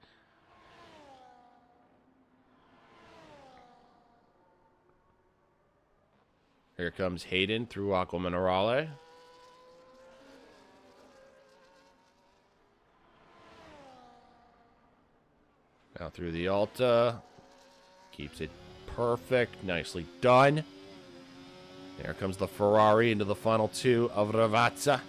Here comes Hayden through Aqua Minerale. Now through the Alta. Keeps it perfect. Nicely done. There comes the Ferrari into the final two of Ravazza.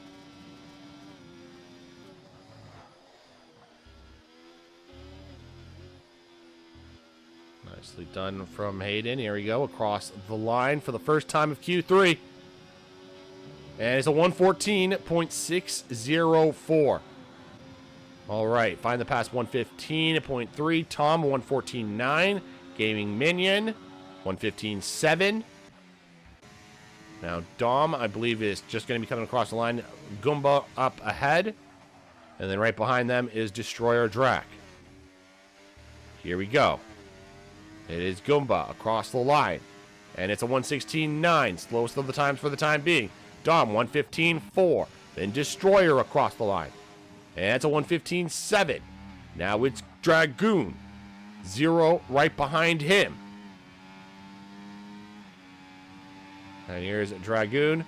Nicely done from Hayden. Here we go, across the line for the first time of Q3. And it's a 114.604. All right, find the pass 115.3. Tom, 114.9. Gaming Minion, 115.7. Now, Dom, I believe, is just going to be coming across the line. Goomba up ahead. And then right behind them is Destroyer Drac. Here we go. It is Goomba across the line. And it's a 116.9. Slowest of the times for the time being. Dom, 115.4. Then Destroyer across the line. And it's a 115.7. Now it's Dragoon. 0 right behind him. And here's Dragoon.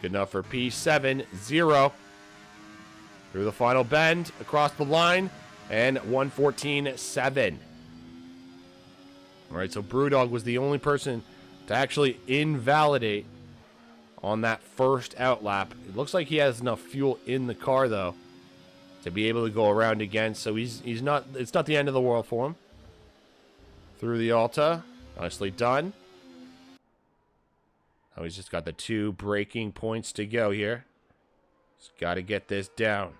Good enough for P7. 0. Through the final bend. Across the line. And 114.7. Alright, so Brewdog was the only person to actually invalidate on that first outlap. It looks like he has enough fuel in the car, though, to be able to go around again. So he's not. It's not the end of the world for him. Through the Alta, nicely done. Now he's just got the 2 braking points to go here. Just got to get this down.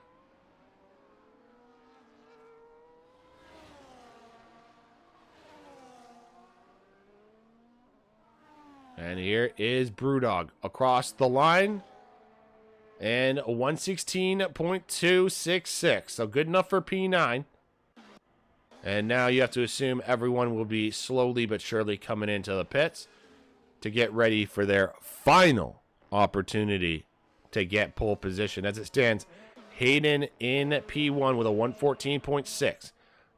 And here is Brewdog across the line. And a 116.266. So good enough for P9. And now you have to assume everyone will be slowly but surely coming into the pits to get ready for their final opportunity to get pole position. As it stands, Hayden in P1 with a 114.6.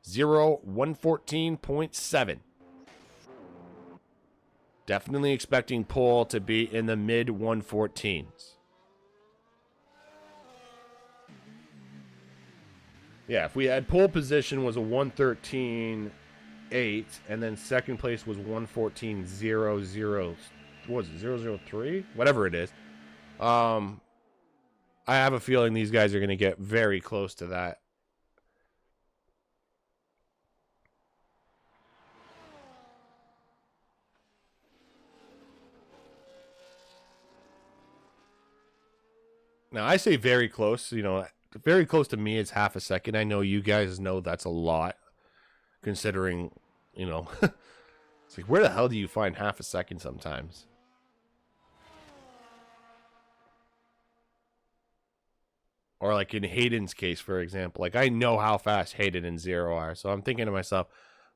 0, 114.7. Definitely expecting pole to be in the mid 114s. Yeah, if we had pole position was a 113.8, and then second place was 114.00. What was it, 003? Whatever it is. I have a feeling these guys are going to get very close to that. Now, I say very close, you know, very close to me is half a second. I know you guys know that's a lot, considering, you know, it's like, where the hell do you find half a second sometimes? Or like in Hayden's case, for example, like I know how fast Hayden and Zero are. So I'm thinking to myself,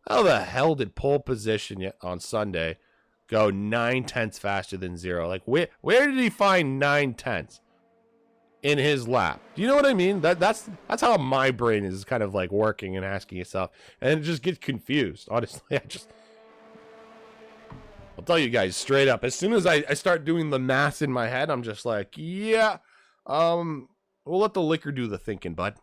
how the hell did pole position on Sunday go 9/10 faster than Zero? Like where did he find 9/10 in his lap? Do you know what I mean? That's how my brain is kind of like working and asking itself, and it just gets confused. Honestly, I'll tell you guys straight up. As soon as I start doing the math in my head, I'm just like, yeah, we'll let the liquor do the thinking, bud.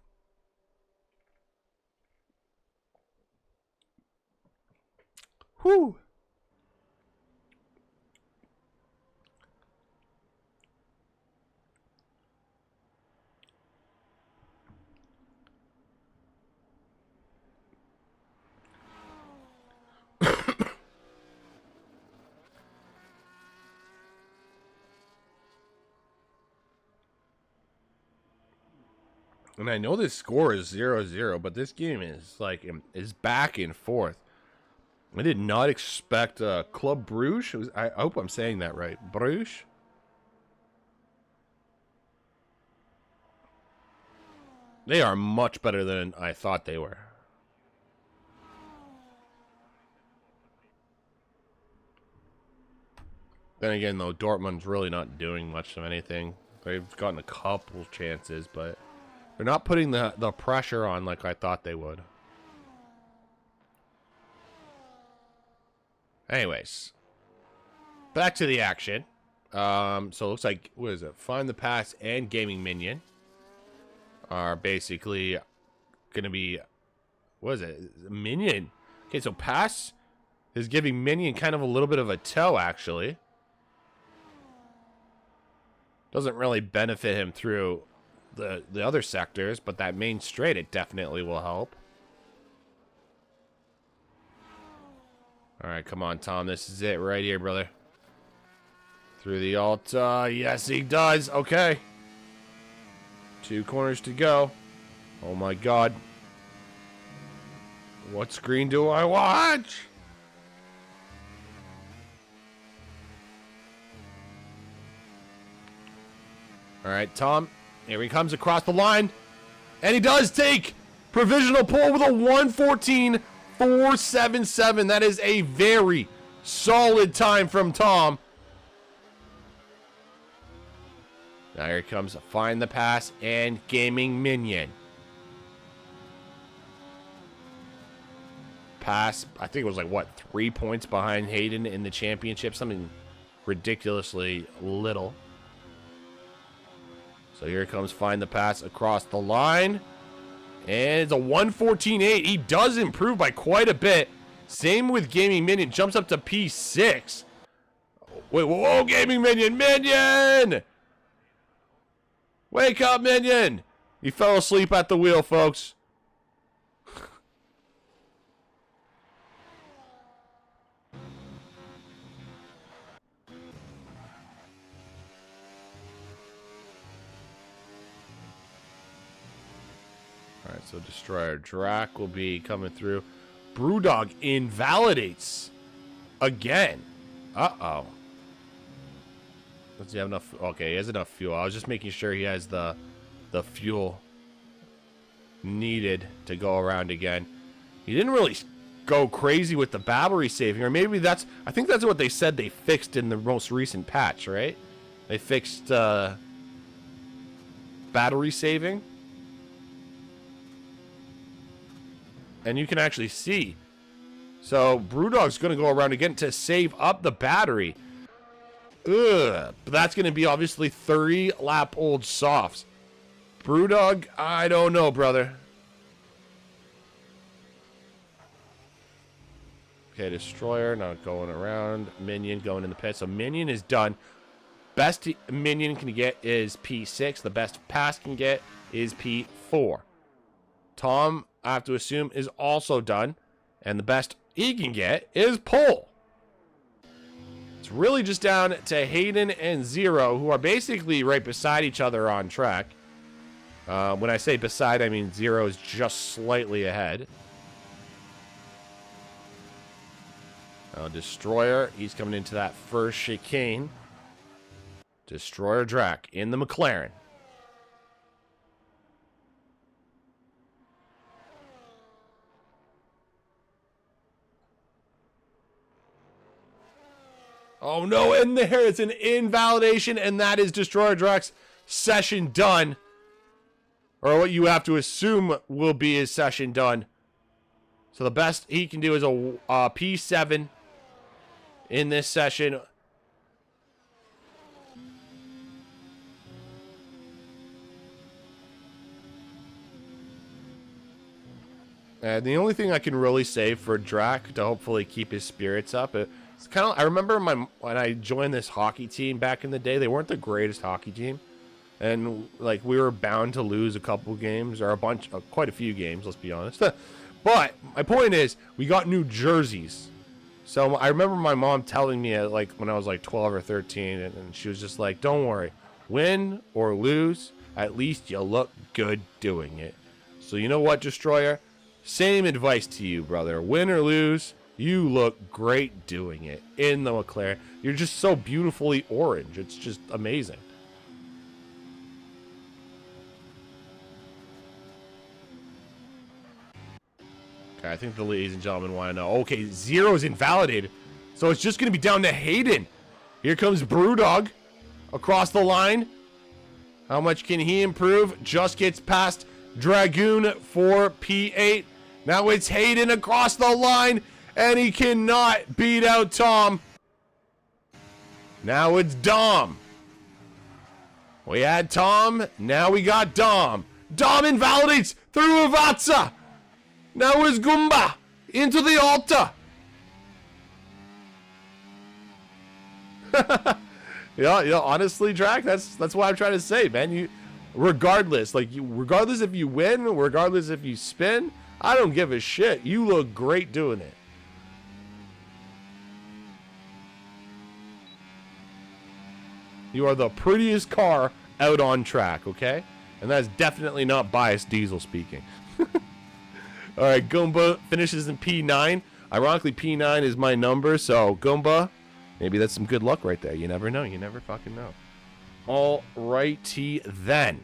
Whew. And I know this score is 0-0, but this game is like back and forth. I did not expect Club Bruges. I hope I'm saying that right. Bruges. They are much better than I thought they were. Then again, though, Dortmund's really not doing much of anything. They've gotten a couple chances, but they're not putting the pressure on like I thought they would. Anyways, back to the action. So it looks like, what is it? Find the Pass and Gaming Minion are basically going to be, what is it? Minion. Okay, so Pass is giving Minion kind of a little bit of a toe, actually. Doesn't really benefit him through the other sectors, but that main straight, it definitely will help. All right, come on, Tom. This is it right here, brother. Through the Alta. Yes, he does. Okay. 2 corners to go. Oh, my God. What screen do I watch? All right, Tom. Here he comes across the line. And he does take provisional pole with a 1:14.477. That is a very solid time from Tom. Now here comes Find the Pass and Gaming Minion. Pass, I think it was like, what, 3 points behind Hayden in the championship? Something ridiculously little. So here comes Find the Pass across the line. And it's a 1:14.8. He does improve by quite a bit. Same with Gaming Minion. Jumps up to P6. Wait, whoa, Gaming Minion. Minion! Wake up, Minion! He fell asleep at the wheel, folks. Alright, so Destroyer Drac will be coming through. Brewdog invalidates again. Uh-oh. Does he have enough? Okay, he has enough fuel. I was just making sure he has the fuel needed to go around again. He didn't really go crazy with the battery saving, or maybe that's, I think that's what they said they fixed in the most recent patch, right? They fixed battery saving. And you can actually see. So Brewdog's going to go around again to save up the battery. Ugh. But that's going to be obviously 30 lap old softs. Brewdog, I don't know, brother. Okay, Destroyer not going around. Minion going in the pit. So Minion is done. Best Minion can get is P6. The best pass can get is P4. Tom, I have to assume, is also done. And the best he can get is pole. It's really just down to Hayden and Zero, who are basically right beside each other on track. When I say beside, I mean Zero is just slightly ahead. Destroyer, he's coming into that first chicane. Destroyer Drac in the McLaren. Oh no, and there is an invalidation, and that is Destroyer Drac's session done. Or what you have to assume will be his session done. So the best he can do is a P7 in this session. And the only thing I can really say for Drac to hopefully keep his spirits up, it's kind of, I remember when I joined this hockey team back in the day, they weren't the greatest hockey team. And like we were bound to lose a couple games, or quite a few games, let's be honest. But my point is, we got new jerseys. So I remember my mom telling me like when I was like 12 or 13, and she was just like, don't worry, win or lose, at least you look good doing it. So you know what, Destroyer? Same advice to you, brother. Win or lose, you look great doing it in the McLaren. You're just so beautifully orange. It's just amazing. Okay, I think the ladies and gentlemen want to know. Okay, Zero's invalidated. So it's just going to be down to Hayden. Here comes Brewdog across the line. How much can he improve? Just gets past Dragoon for P8. Now it's Hayden across the line, and he cannot beat out Tom. Now it's Dom. We had Tom, now we got Dom. Dom invalidates through Avatsa. Now it's Goomba into the Alta. Yeah, honestly, Drac, that's what I'm trying to say, man. Regardless if you win, regardless if you spin, I don't give a shit. You look great doing it. You are the prettiest car out on track, okay? And that's definitely not biased Diesel speaking. All right, Goomba finishes in P9. Ironically, P9 is my number, so Goomba, maybe that's some good luck right there. You never know. You never fucking know. All righty then.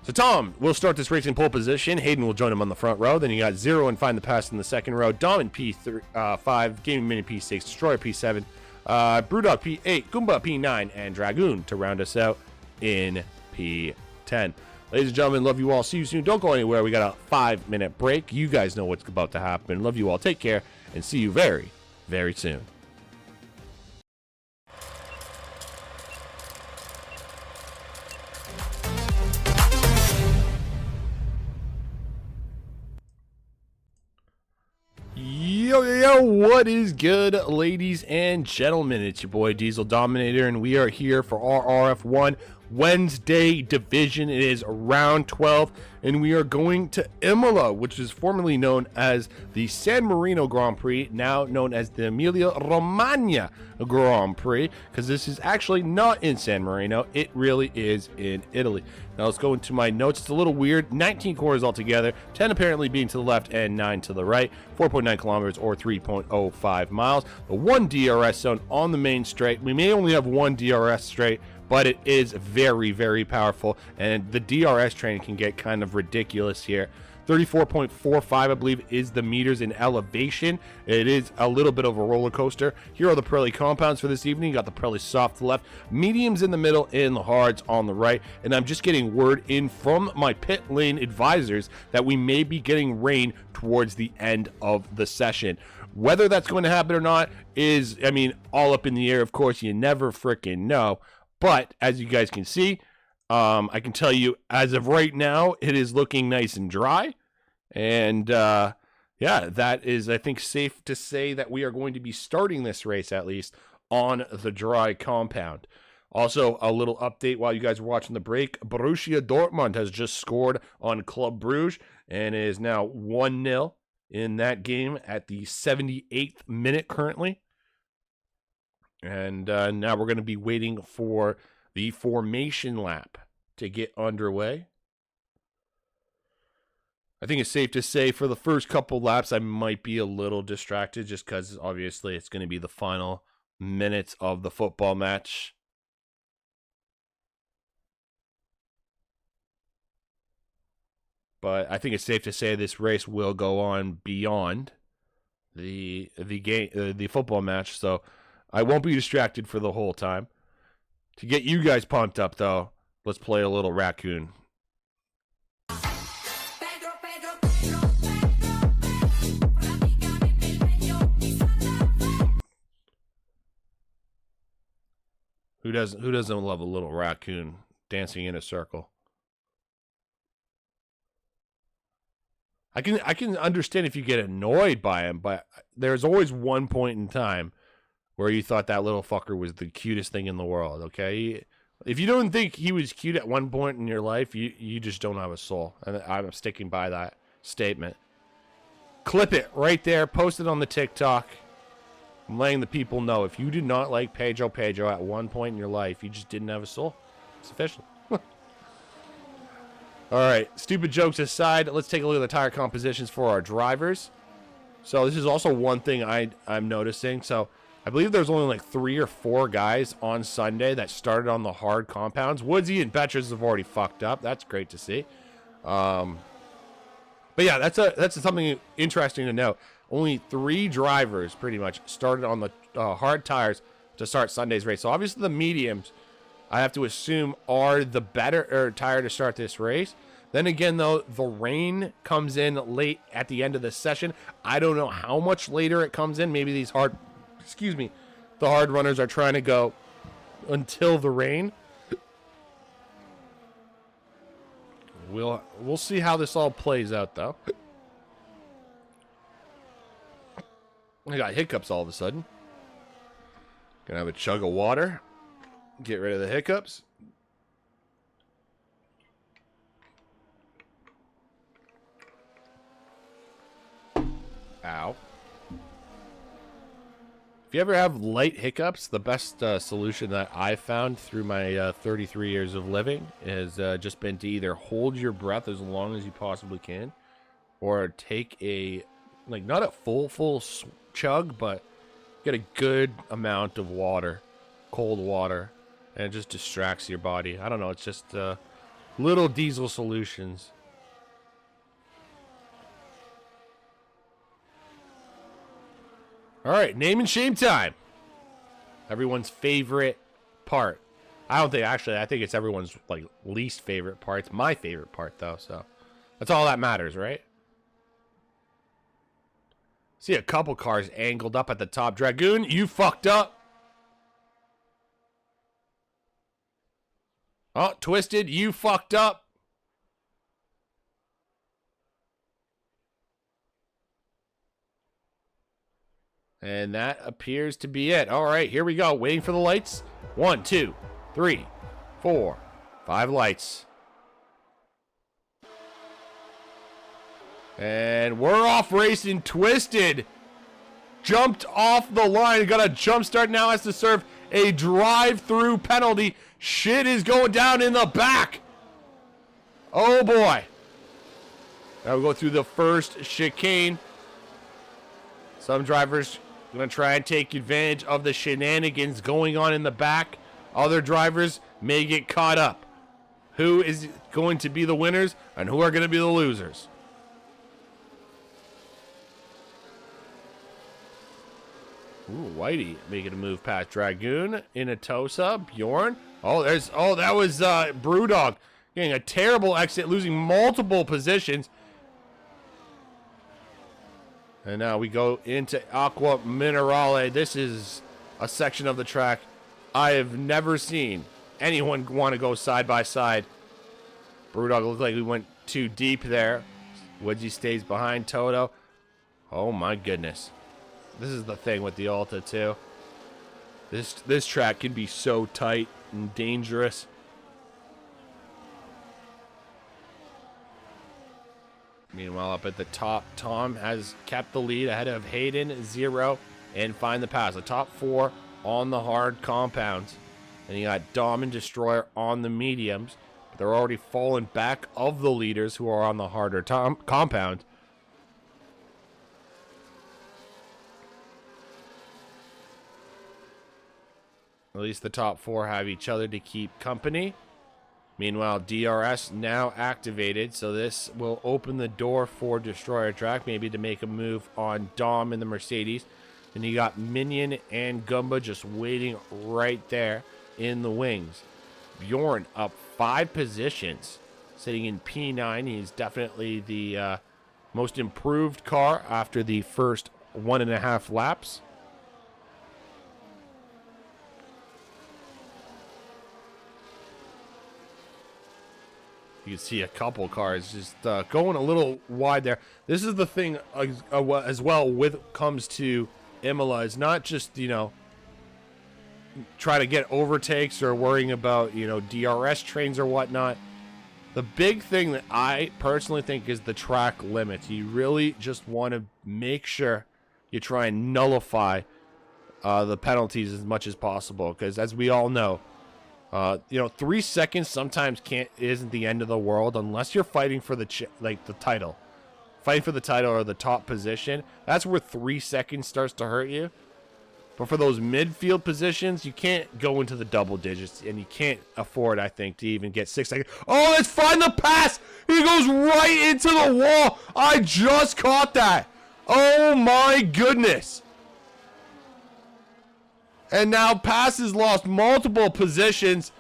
So Tom will start this race in pole position. Hayden will join him on the front row. Then you got Zero and Find the Pass in the second row. Dom in P5, Gaming Mini P6, Destroyer P7, Brewdog P8, Goomba P9, and Dragoon to round us out in P10. Ladies and gentlemen, love you all. See you soon. Don't go anywhere. We got a 5-minute break. You guys know what's about to happen. Love you all. Take care, and see you very, very soon. Yo, what is good, ladies and gentlemen? It's your boy DieselDominator, and we are here for RRF1 Wednesday division. It is round 12, and we are going to Imola, which is formerly known as the San Marino Grand Prix, now known as the Emilia-Romagna Grand Prix, because this is actually not in San Marino. It really is in Italy. Now let's go into my notes. It's a little weird. 19 corners altogether, 10 apparently being to the left and 9 to the right, 4.9 kilometers or 3.05 miles. The one DRS zone on the main straight. We may only have one DRS straight, but it is very, very powerful, and the DRS train can get kind of ridiculous here. 34.45, I believe, is the meters in elevation. It is a little bit of a roller coaster. Here are the Pirelli compounds for this evening. You got the Pirelli soft to the left, mediums in the middle, and the hards on the right. And I'm just getting word in from my pit lane advisors that we may be getting rain towards the end of the session. Whether that's going to happen or not is, I mean, all up in the air. Of course, you never freaking know. But as you guys can see, I can tell you as of right now, it is looking nice and dry. And yeah, that is, I think, safe to say that we are going to be starting this race, at least, on the dry compound. Also, a little update while you guys were watching the break. Borussia Dortmund has just scored on Club Brugge and is now 1-0 in that game at the 78th minute currently. And now we're going to be waiting for the formation lap to get underway. I think it's safe to say for the first couple laps, I might be a little distracted just because obviously it's going to be the final minutes of the football match. But I think it's safe to say this race will go on beyond the football match, so I won't be distracted for the whole time. To get you guys pumped up, though, let's play a little Raccoon. Who doesn't love a little raccoon dancing in a circle? I can understand if you get annoyed by him, but there's always one point in time where you thought that little fucker was the cutest thing in the world, okay? If you don't think he was cute at one point in your life, you just don't have a soul. And I'm sticking by that statement. Clip it right there. Post it on the TikTok. I'm letting the people know. If you did not like Pedro at one point in your life, you just didn't have a soul. It's official. All right. Stupid jokes aside, let's take a look at the tire compositions for our drivers. So this is also one thing I'm noticing. So I believe there's only like 3 or 4 guys on Sunday that started on the hard compounds. Woodsy and Betchers have already fucked up. That's great to see. But yeah, that's something interesting to know. Only 3 drivers pretty much started on the hard tires to start Sunday's race. So obviously the mediums, I have to assume, are the better tire to start this race. Then again, though, the rain comes in late at the end of the session. I don't know how much later it comes in. Maybe these the hard runners are trying to go until the rain. We'll see how this all plays out, though. I got hiccups all of a sudden. Gonna have a chug of water. Get rid of the hiccups. Ow. If you ever have light hiccups, the best solution that I've found through my 33 years of living has just been to either hold your breath as long as you possibly can, or take a, like, not a full chug, but get a good amount of water, cold water, and it just distracts your body. I don't know, it's just little diesel solutions. All right, name and shame time. Everyone's favorite part. I think it's everyone's like least favorite part. It's my favorite part though, so that's all that matters, right? See a couple cars angled up at the top. Dragoon, you fucked up. Oh, Twisted, you fucked up. And that appears to be it. All right, here we go. Waiting for the lights. 1, 2, 3, 4, 5 lights. And we're off racing. Twisted jumped off the line. Got a jump start now. Has to serve a drive-through penalty. Shit is going down in the back. Oh, boy. Now we go through the first chicane. Some drivers going to try and take advantage of the shenanigans going on in the back. Other drivers may get caught up. Who is going to be the winners and who are going to be the losers? Ooh, Whitey making a move past Dragoon. Inatosa, Bjorn. That was Brewdog getting a terrible exit, losing multiple positions. And now we go into Aqua Minerale. This is a section of the track I have never seen anyone want to go side by side. Brewdog looked like we went too deep there. Woodsy stays behind Toto. Oh my goodness. This is the thing with the Alta too. This track can be so tight and dangerous. Meanwhile, up at the top, Tom has kept the lead ahead of Hayden, 0, and Find the Pass. The top 4 on the hard compounds. And you got Dom and Destroyer on the mediums. But they're already falling back of the leaders who are on the harder compound. At least the top 4 have each other to keep company. Meanwhile, DRS now activated, so this will open the door for Destroyer Track, maybe to make a move on Dom in the Mercedes. And you got Minion and Goomba just waiting right there in the wings. Bjorn up 5 positions, sitting in P9. He's definitely the most improved car after the first 1.5 laps. You can see a couple cars just going a little wide there. This is the thing as well with comes to Imola. It's not just, try to get overtakes or worrying about, DRS trains or whatnot. The big thing that I personally think is the track limits. You really just want to make sure you try and nullify the penalties as much as possible. Because as we all know, 3 seconds sometimes isn't the end of the world unless you're fighting for the title. Fighting for the title or the top position. That's where 3 seconds starts to hurt you. But for those midfield positions, you can't go into the double digits, and you can't afford, I think, to even get 6 seconds. Oh, let's find the pass! He goes right into the wall! I just caught that! Oh my goodness! And now Pass has lost multiple positions.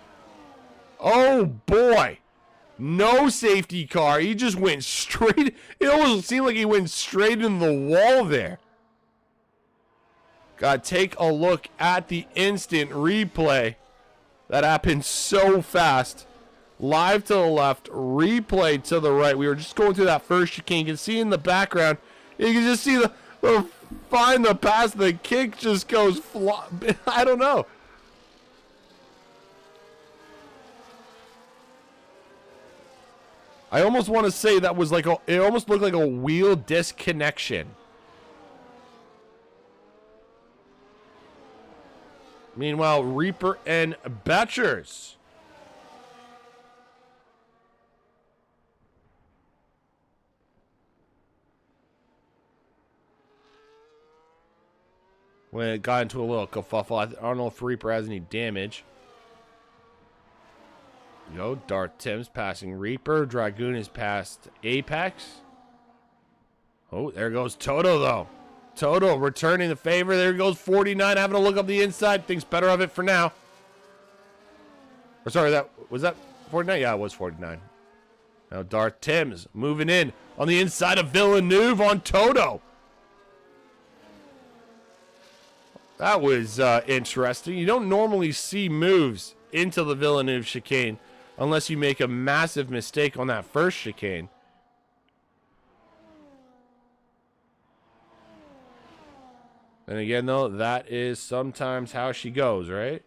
Oh boy. No safety car. He just went straight. It almost seemed like he went straight in the wall there. Gotta take a look at the instant replay. That happened so fast. live to the left, replay to the right. We were just going through that first chicane. You can see in the background, you can just see the find the pass. The kick just goes I don't know. I almost want to say that was like it almost looked like a wheel disconnection. Meanwhile, Reaper and Betchers. When it got into a little kerfuffle, I don't know if Reaper has any damage. Yo, Darth Tim's passing Reaper. Dragoon is past Apex. Oh, there goes Toto, though. Toto returning the favor. There goes 49, having a look up the inside. Thinks better of it for now. Or sorry, was that 49? Yeah, it was 49. Now Darth Tim's moving in on the inside of Villeneuve on Toto. That was interesting. You don't normally see moves into the Villeneuve chicane unless you make a massive mistake on that first chicane. And again, though, that is sometimes how she goes, right?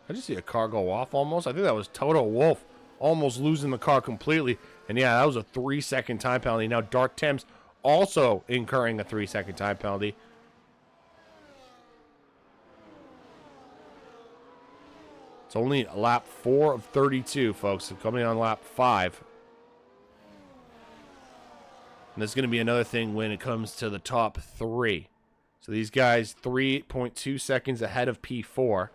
I just see a car go off almost. I think that was Toto Wolff almost losing the car completely. And yeah, that was a 3-second time penalty. Now Darth Tim's also incurring a 3-second time penalty. It's only lap 4 of 32, folks. So coming on lap 5. And this is going to be another thing when it comes to the top 3. So these guys 3.2 seconds ahead of P4.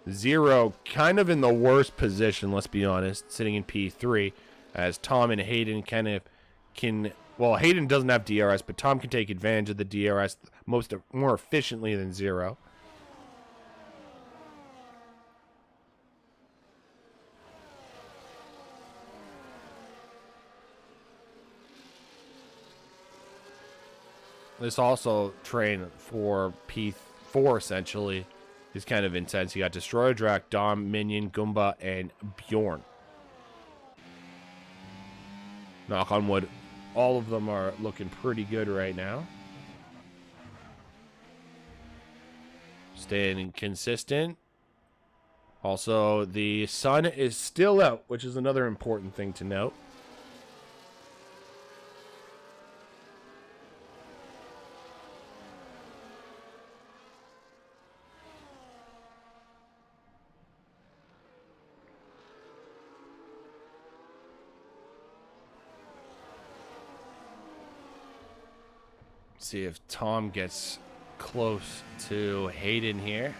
0 kind of in the worst position, let's be honest, sitting in P3, as Tom and Hayden kind of can... Well, Hayden doesn't have DRS, but Tom can take advantage of the DRS more efficiently than 0. This also train for P4 essentially is kind of intense. You got Destroyer, Drac, Dom, Minion, Goomba, and Bjorn. Knock on wood, all of them are looking pretty good right now. Staying consistent. Also, the sun is still out, which is another important thing to note. See if Tom gets close to Hayden here.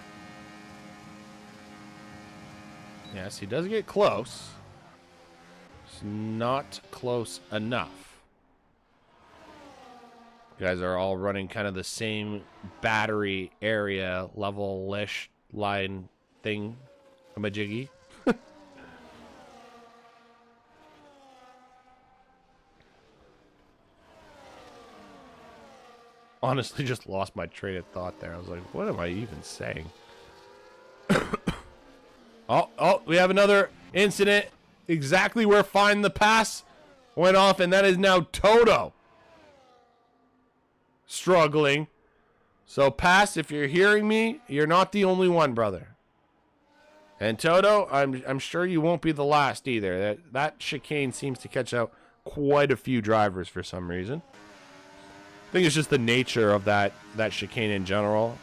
Yes, he does get close. It's not close enough. You guys are all running kind of the same battery area level-ish line thing. Majiggy. Honestly, just lost my train of thought there. I was like, what am I even saying? Oh, we have another incident exactly where Find the Pass went off, and that is now Toto struggling. So, Pass, if you're hearing me, you're not the only one, brother. And Toto, I'm sure you won't be the last either. That chicane seems to catch out quite a few drivers for some reason. I think it's just the nature of that chicane in general.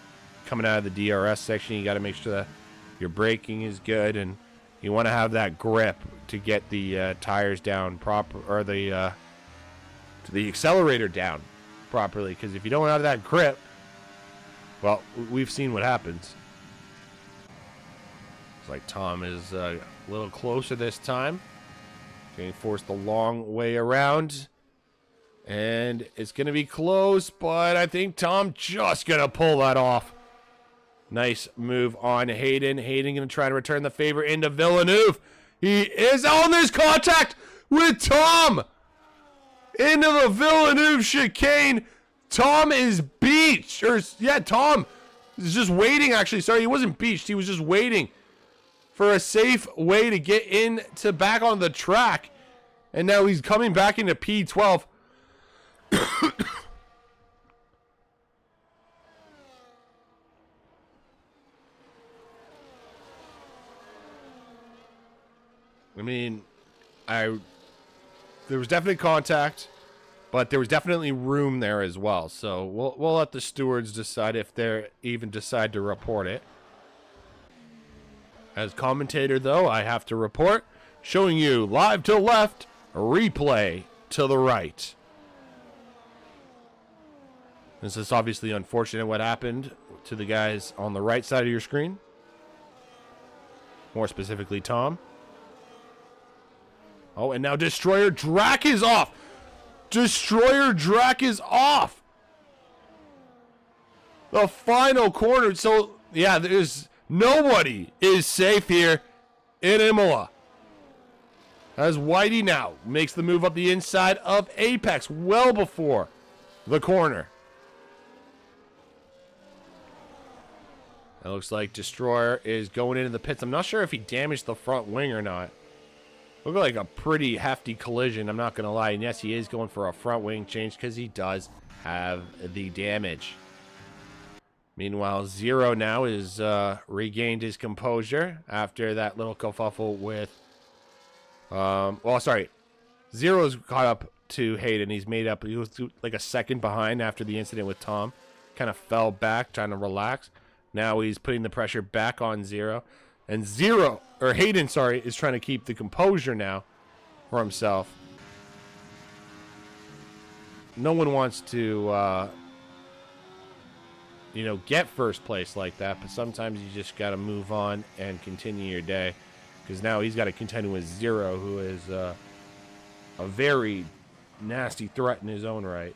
Coming out of the DRS section, you got to make sure that your braking is good, and you want to have that grip to get the tires down proper, or the accelerator down properly. Because if you don't have that grip, well, we've seen what happens. It's like Tom is a little closer this time. Getting forced the long way around. And it's going to be close, but I think Tom just going to pull that off. Nice move on Hayden. Hayden going to try to return the favor into Villeneuve. He is on this contact with Tom. Into the Villeneuve chicane. Tom is beached. Tom He's just waiting, actually. Sorry, he wasn't beached. He was just waiting for a safe way to get back on the track. And now he's coming back into P12. I mean, there was definitely contact, but there was definitely room there as well. So we'll let the stewards decide if they even decide to report it. As commentator, though, I have to report, showing you live to left, replay to the right. This is obviously unfortunate what happened to the guys on the right side of your screen. More specifically, Tom. Oh, and now Destroyer Drac is off. Destroyer Drac is off. The final corner. So, yeah, nobody is safe here in Imola. As Whitey now makes the move up the inside of Apex well before the corner. It looks like Destroyer is going into the pits. I'm not sure if he damaged the front wing or not. Looked like a pretty hefty collision, I'm not going to lie. And yes, he is going for a front wing change because he does have the damage. Meanwhile, Zero now is regained his composure after that little kerfuffle with... well, sorry. Zero's caught up to Hayden. He's made up. He was like a second behind after the incident with Tom. Kind of fell back, trying to relax. Now he's putting the pressure back on Zero. And Hayden, sorry, is trying to keep the composure now for himself. No one wants to, get first place like that. But sometimes you just got to move on and continue your day. Because now he's got to contend with Zero, who is a very nasty threat in his own right.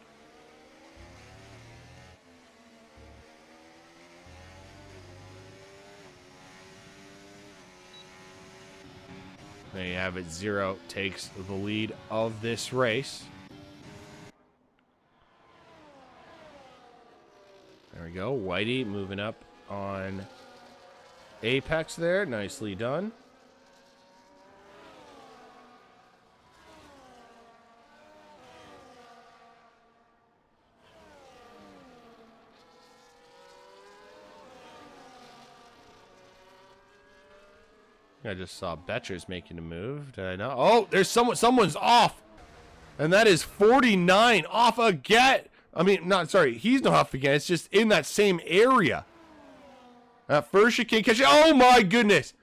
There you have it. Zero takes the lead of this race. There we go. Whitey moving up on Apex there. Nicely done. I just saw Betcher's making a move. Did I know? Oh, there's someone's off. And that is 49 off again. I mean, he's not off again. It's just in that same area. That first chicane catch. Oh my goodness.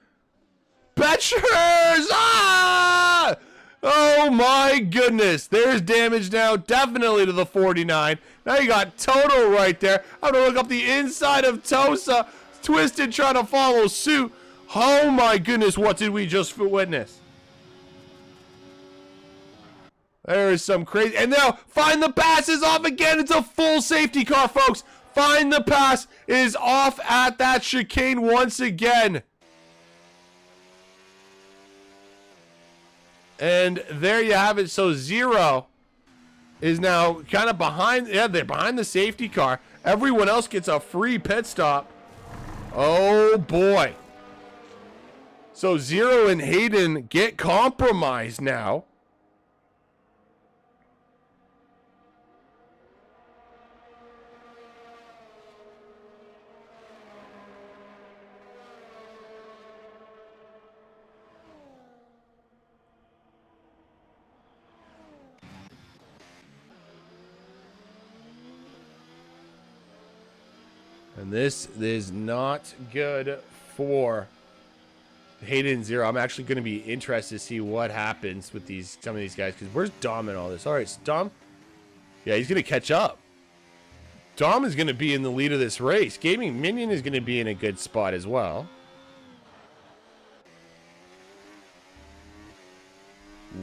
Betcher's! Ah! Oh my goodness. There's damage now. Definitely to the 49. Now you got Toto right there. I'm going to look up the inside of Tosa. Twisted trying to follow suit. Oh my goodness, what did we just witness? There is some crazy... And now, Find the Pass is off again. It's a full safety car, folks. Find the Pass is off at that chicane once again. And there you have it. So Zero is now kind of behind... Yeah, they're behind the safety car. Everyone else gets a free pit stop. Oh, boy. So Zero and Hayden get compromised now. And this is not good for Hayden Zero. I'm actually going to be interested to see what happens with some of these guys. Because where's Dom in all this? All right, so Dom. Yeah, he's going to catch up. Dom is going to be in the lead of this race. Gaming Minion is going to be in a good spot as well.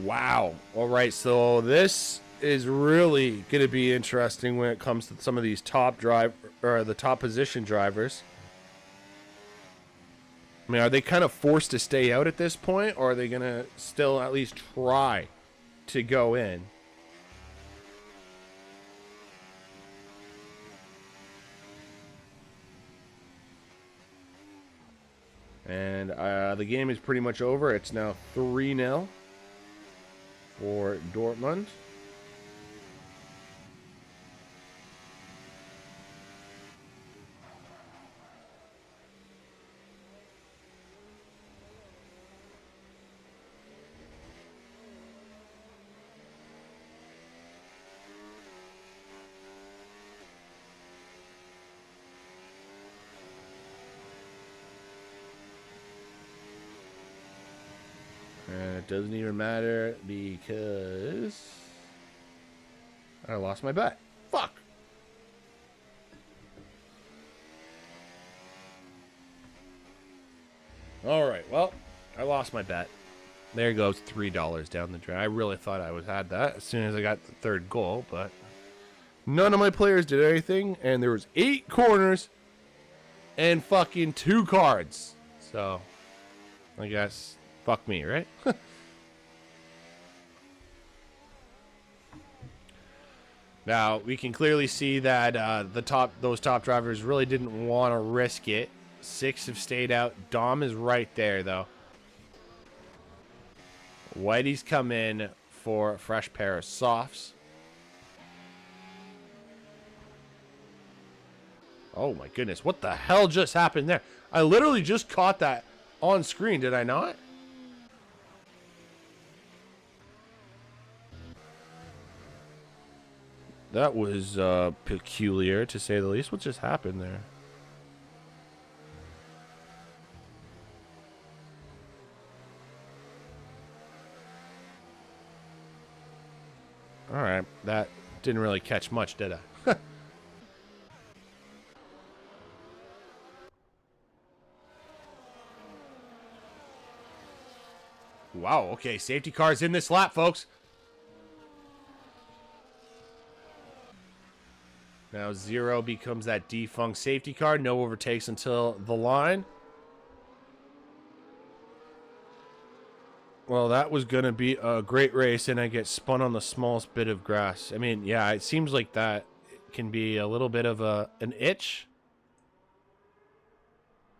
Wow. All right, so this is really going to be interesting when it comes to some of these top position drivers. I mean, are they kind of forced to stay out at this point, or are they going to still at least try to go in? And the game is pretty much over. It's now 3-0 for Dortmund. And it doesn't even matter because I lost my bet. Fuck. All right, well, I lost my bet. There goes $3 down the drain. I really thought I had that as soon as I got the third goal, but none of my players did anything, and there was 8 corners and fucking 2 cards. So, I guess, fuck me, right? Now, we can clearly see that those top drivers really didn't want to risk it. 6 have stayed out. Dom is right there, though. Whitey's come in for a fresh pair of softs. Oh, my goodness. What the hell just happened there? I literally just caught that on screen, did I not? That was peculiar, to say the least. What just happened there? Alright, that didn't really catch much, did I? Wow, okay, safety car's in this lap, folks. Now 0 becomes that defunct safety car. No overtakes until the line. Well, that was going to be a great race, and I get spun on the smallest bit of grass. I mean, yeah, it seems like that can be a little bit of an itch.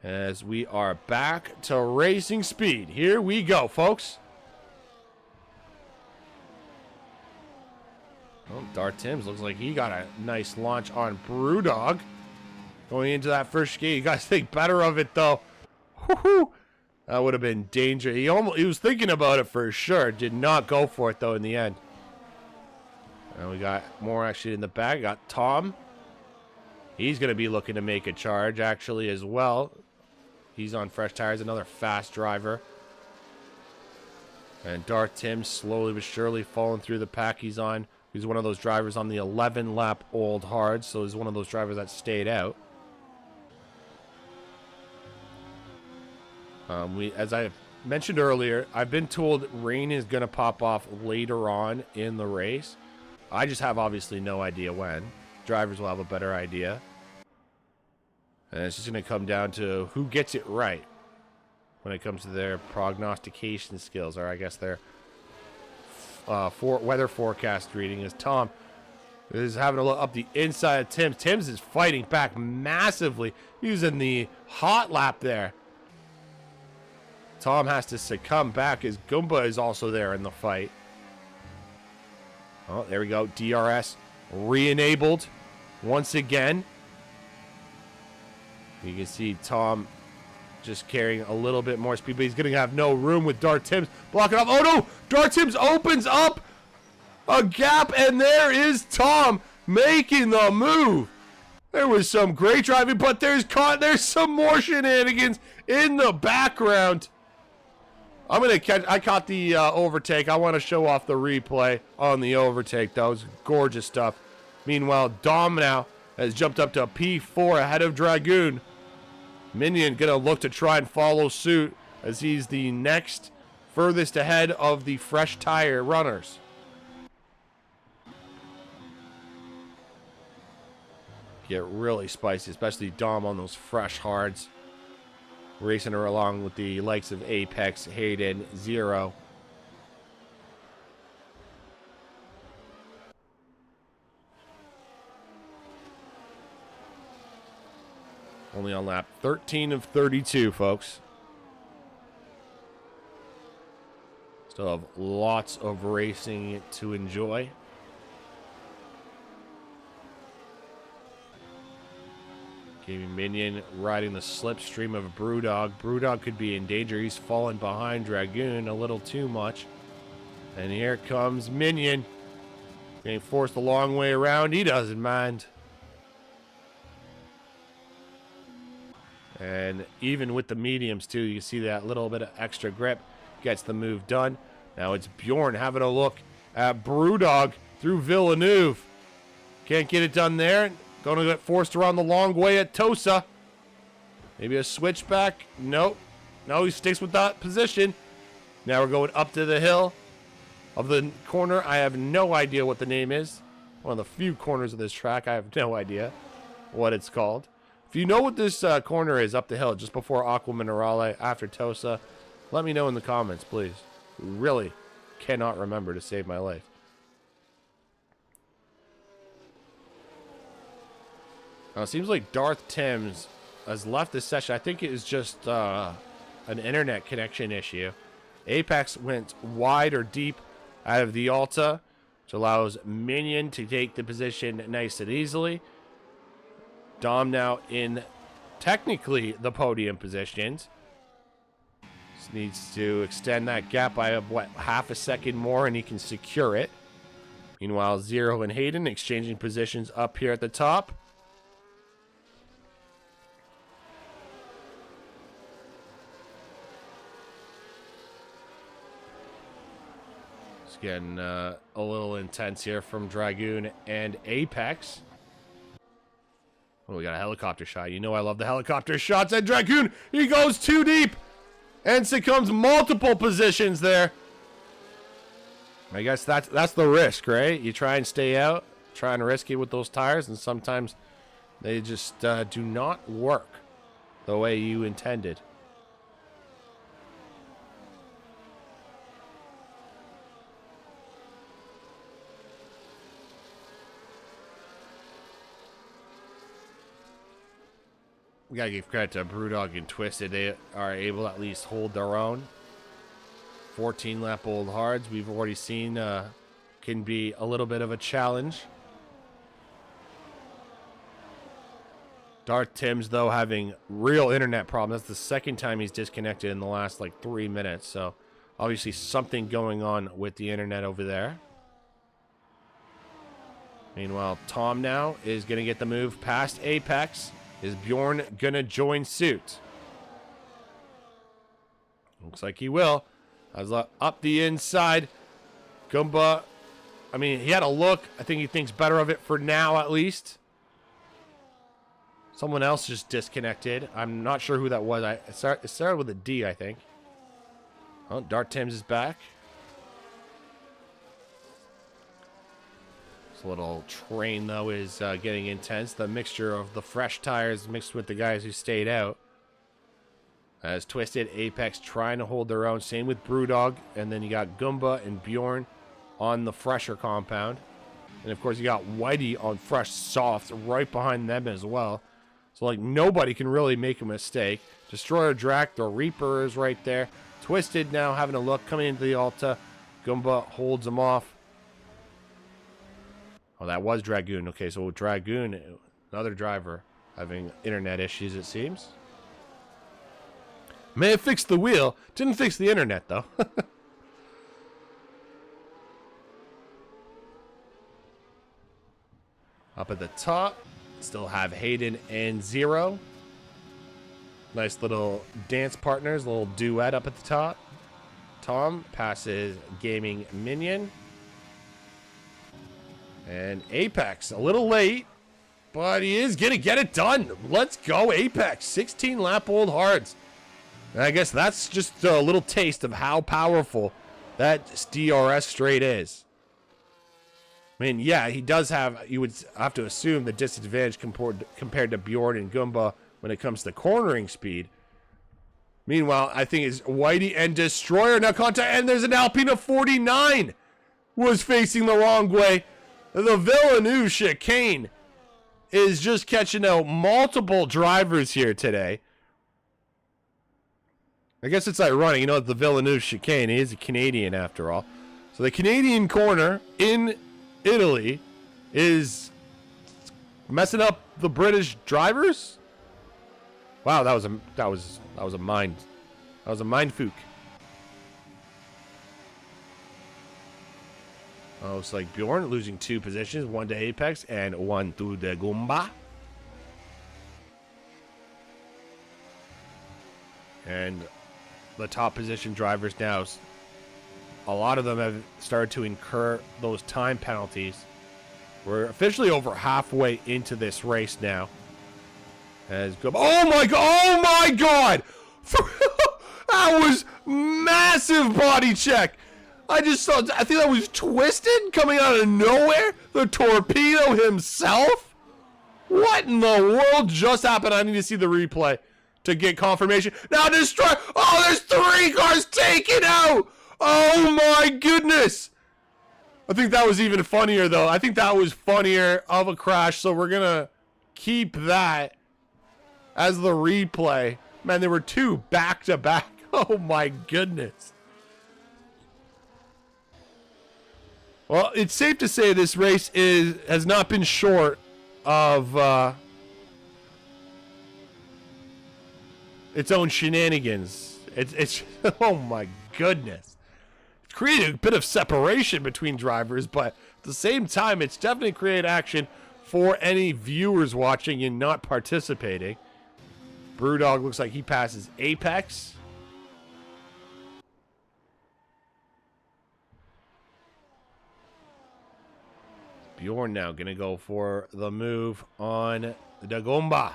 As we are back to racing speed. Here we go, folks. Well, Dart Timms looks like he got a nice launch on Brewdog. Going into that first skate. You guys think better of it, though. Woohoo! That would have been danger. He was thinking about it for sure. Did not go for it, though, in the end. And we got more actually in the back. Got Tom. He's going to be looking to make a charge, actually, as well. He's on fresh tires. Another fast driver. And Dart Timms slowly but surely falling through the pack he's on. He's one of those drivers on the 11-lap old hard, so he's one of those drivers that stayed out. As I mentioned earlier, I've been told rain is going to pop off later on in the race. I just have obviously no idea when. Drivers will have a better idea. And it's just going to come down to who gets it right when it comes to their prognostication skills, or I guess their weather forecast reading. As Tom is having a look up the inside of Timms. Timms is fighting back massively, using the hot lap there. Tom has to succumb back as Goomba is also there in the fight. Oh, there we go. DRS re-enabled once again. You can see Tom just carrying a little bit more speed, but he's going to have no room with Dart Timms blocking off. Oh, no! Dart Timms opens up a gap, and there is Tom making the move. There was some great driving, but there's some more shenanigans in the background. I caught the overtake. I want to show off the replay on the overtake. That was gorgeous stuff. Meanwhile, Dom now has jumped up to P4 ahead of Dragoon. Minion going to look to try and follow suit as he's the next furthest ahead of the fresh tire runners. Get really spicy, especially Dom on those fresh hards. Racing her along with the likes of Apex, Hayden, Zero. Only on lap 13 of 32, folks. Still have lots of racing to enjoy. Gaming Minion riding the slipstream of Brewdog. Brewdog could be in danger. He's falling behind Dragoon a little too much. And here comes Minion. Getting forced a long way around. He doesn't mind. And even with the mediums too, you see that little bit of extra grip gets the move done. Now it's Bjorn having a look at Brewdog through Villeneuve. Can't get it done there. Going to get forced around the long way at Tosa. Maybe a switchback. Nope. No, he sticks with that position. Now we're going up to the hill of the corner. I have no idea what the name is. One of the few corners of this track. I have no idea what it's called. If you know what this corner is up the hill, just before Aqua Minerale, after Tosa, let me know in the comments, please. Really cannot remember to save my life. Now, it seems like Darth Timms has left this session. I think it was just an internet connection issue. Apex went wide or deep out of the Alta, which allows Minion to take the position nice and easily. Dom now in technically the podium positions. Just needs to extend that gap by, what, half a second more and he can secure it. Meanwhile, Zero and Hayden exchanging positions up here at the top. It's getting a little intense here from Dragoon and Apex. Oh, we got a helicopter shot. You know I love the helicopter shots. And Dragoon, he goes too deep and succumbs multiple positions there. I guess that's the risk, right? You try and stay out, try and risk it with those tires, and sometimes they just do not work the way you intended. We gotta give credit to Brewdog and Twisted. They are able to at least hold their own. 14 lap old hards we've already seen can be a little bit of a challenge. Darth Timms, though, having real internet problems. That's the second time he's disconnected in the last like 3 minutes. So obviously something going on with the internet over there. Meanwhile, Tom now is going to get the move past Apex. Is Bjorn going to join suit? Looks like he will. As up the inside. Goomba, I mean, he had a look. I think he thinks better of it for now, at least. Someone else just disconnected. I'm not sure who that was. It started with a D, I think. Oh, Darth Timms is back. This little train, though, is getting intense. The mixture of the fresh tires mixed with the guys who stayed out. As Twisted, Apex trying to hold their own. Same with Brewdog. And then you got Goomba and Bjorn on the fresher compound. And, of course, you got Whitey on fresh softs right behind them as well. So, like, nobody can really make a mistake. Destroyer Drac, the Reaper is right there. Twisted now having a look, coming into the Alta. Goomba holds him off. Oh, that was Dragoon. Okay, so Dragoon, another driver, having internet issues, it seems. May have fixed the wheel. Didn't fix the internet, though. Up at the top, still have Hayden and Zero. Nice little dance partners, little duet up at the top. Tom passes Gaming Minion. And Apex, a little late, but he is going to get it done. Let's go, Apex. 16 lap old hards. And I guess that's just a little taste of how powerful that DRS straight is. I mean, yeah, he does have, you would have to assume, the disadvantage compared to Bjorn and Goomba when it comes to cornering speed. Meanwhile, I think it's Whitey and Destroyer now contact, and there's an Alpina 49 was facing the wrong way. The Villeneuve chicane is just catching out multiple drivers here today. I guess it's ironic. You know, the Villeneuve chicane, he is a Canadian after all. So the Canadian corner in Italy is messing up the British drivers. Wow, that was a mind fuck. Oh, it's like Bjorn losing 2 positions, 1 to Apex and 1 to the Goomba. And the top position drivers now, a lot of them have started to incur those time penalties. We're officially over halfway into this race now. As go, oh my god! That was massive body check. I think that was Twisted coming out of nowhere. The torpedo himself. What in the world just happened? I need to see the replay to get confirmation. Now destroy. Oh, there's 3 cars taken out. Oh my goodness. I think that was even funnier though. I think that was funnier of a crash. So we're gonna keep that as the replay. Man, there were 2 back to back. Oh my goodness. Well, it's safe to say this race has not been short of its own shenanigans. It's oh my goodness. It's created a bit of separation between drivers, but at the same time, it's definitely created action for any viewers watching and not participating. Brewdog looks like he passes Apex. Bjorn now going to go for the move on the Goomba.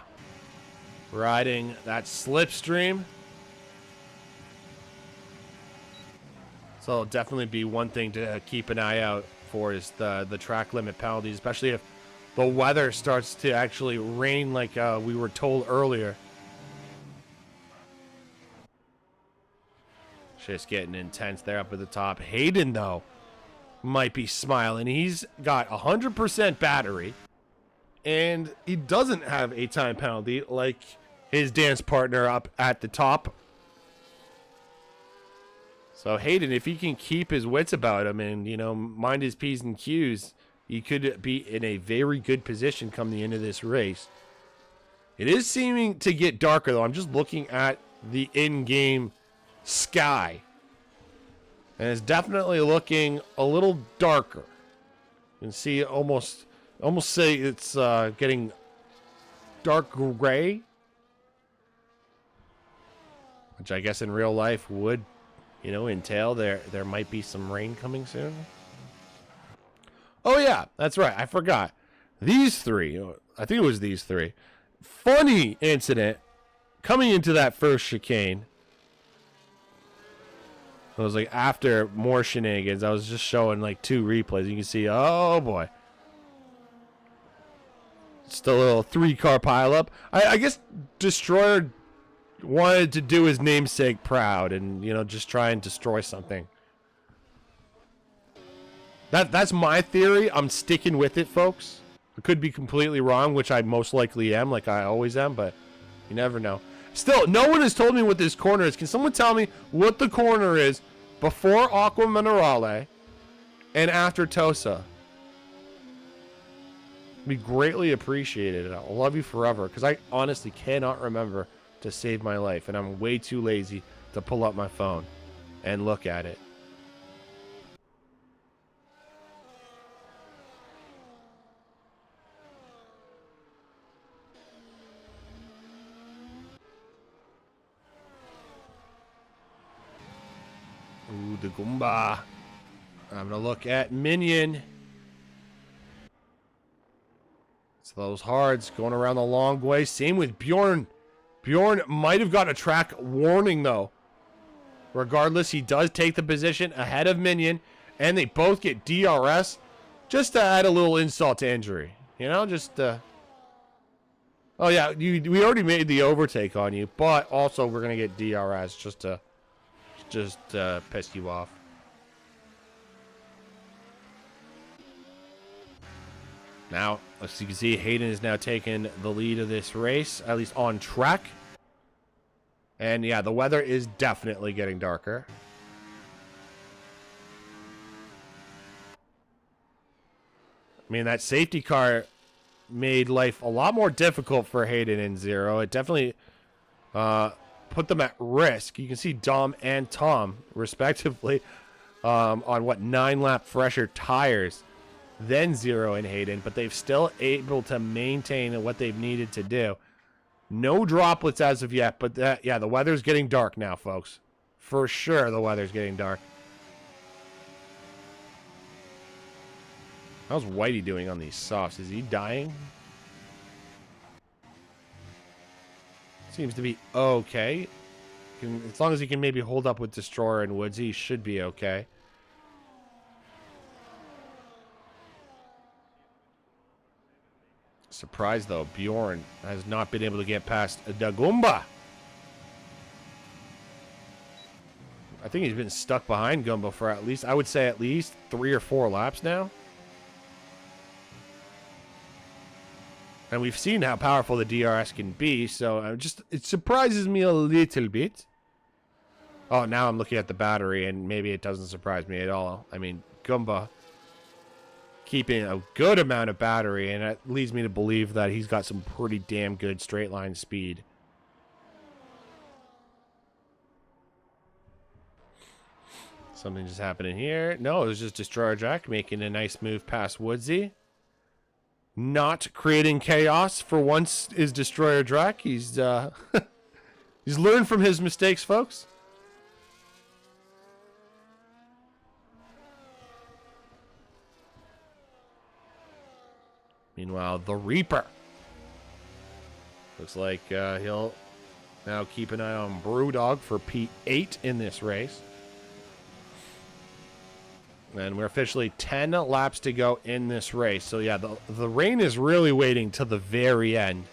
Riding that slipstream. So it'll definitely be one thing to keep an eye out for is the track limit penalties, especially if the weather starts to actually rain like we were told earlier. Just getting intense there up at the top. Hayden, though, might be smiling. He's got 100% battery, and he doesn't have a time penalty like his dance partner up at the top. So Hayden, if he can keep his wits about him and, you know, mind his P's and Q's, he could be in a very good position come the end of this race. It is seeming to get darker, though. I'm just looking at the in-game sky, and it's definitely looking a little darker. You can see almost say it's getting dark gray, which I guess in real life would, you know, entail there might be some rain coming soon. Oh yeah, that's right, I forgot. These 3, I think it was these 3. Funny incident coming into that first chicane. It was like after more shenanigans. I was just showing like 2 replays. You can see, oh boy. Just a little 3-car pileup. I guess Destroyer wanted to do his namesake proud and, you know, just try and destroy something. That's my theory. I'm sticking with it, folks. I could be completely wrong, which I most likely am, like I always am, but you never know. Still, no one has told me what this corner is. Can someone tell me what the corner is before Aqua Minerale and after Tosa? Be greatly appreciated. I'll love you forever, because I honestly cannot remember to save my life, and I'm way too lazy to pull up my phone and look at it. Ooh, the Goomba. I'm going to look at Minion. So those hards going around the long way. Same with Bjorn. Bjorn might have got a track warning, though. Regardless, he does take the position ahead of Minion. And they both get DRS. Just to add a little insult to injury. You know, just... Oh, yeah, we already made the overtake on you. But also, we're going to get DRS just to piss you off. Now, as you can see, Hayden is now taking the lead of this race, at least on track. And yeah, the weather is definitely getting darker. I mean, that safety car made life a lot more difficult for Hayden and Zero. It definitely put them at risk. You can see Dom and Tom, respectively, on what, 9-lap fresher tires than Zero and Hayden, but they've still able to maintain what they've needed to do. No droplets as of yet, but yeah, the weather's getting dark now, folks. For sure, the weather's getting dark. How's Whitey doing on these softs? Is he dying? Seems to be okay. As long as he can maybe hold up with Destroyer and Woodsy, he should be okay. Surprised, though, Bjorn has not been able to get past Dagumba. I think he's been stuck behind Gumbo for at least, I would say at least 3 or 4 laps now. And we've seen how powerful the DRS can be, so it surprises me a little bit. Oh, now I'm looking at the battery, and maybe it doesn't surprise me at all. I mean, Gumba keeping a good amount of battery, and it leads me to believe that he's got some pretty damn good straight line speed. Something just happening here. No, it was just Destroyer Jack making a nice move past Woodsy. Not creating chaos for once is Destroyer Drac. He's he's learned from his mistakes, folks. Meanwhile, the Reaper looks like he'll now keep an eye on Brewdog for P8 in this race. And we're officially 10 laps to go in this race. So, yeah, the rain is really waiting till the very end.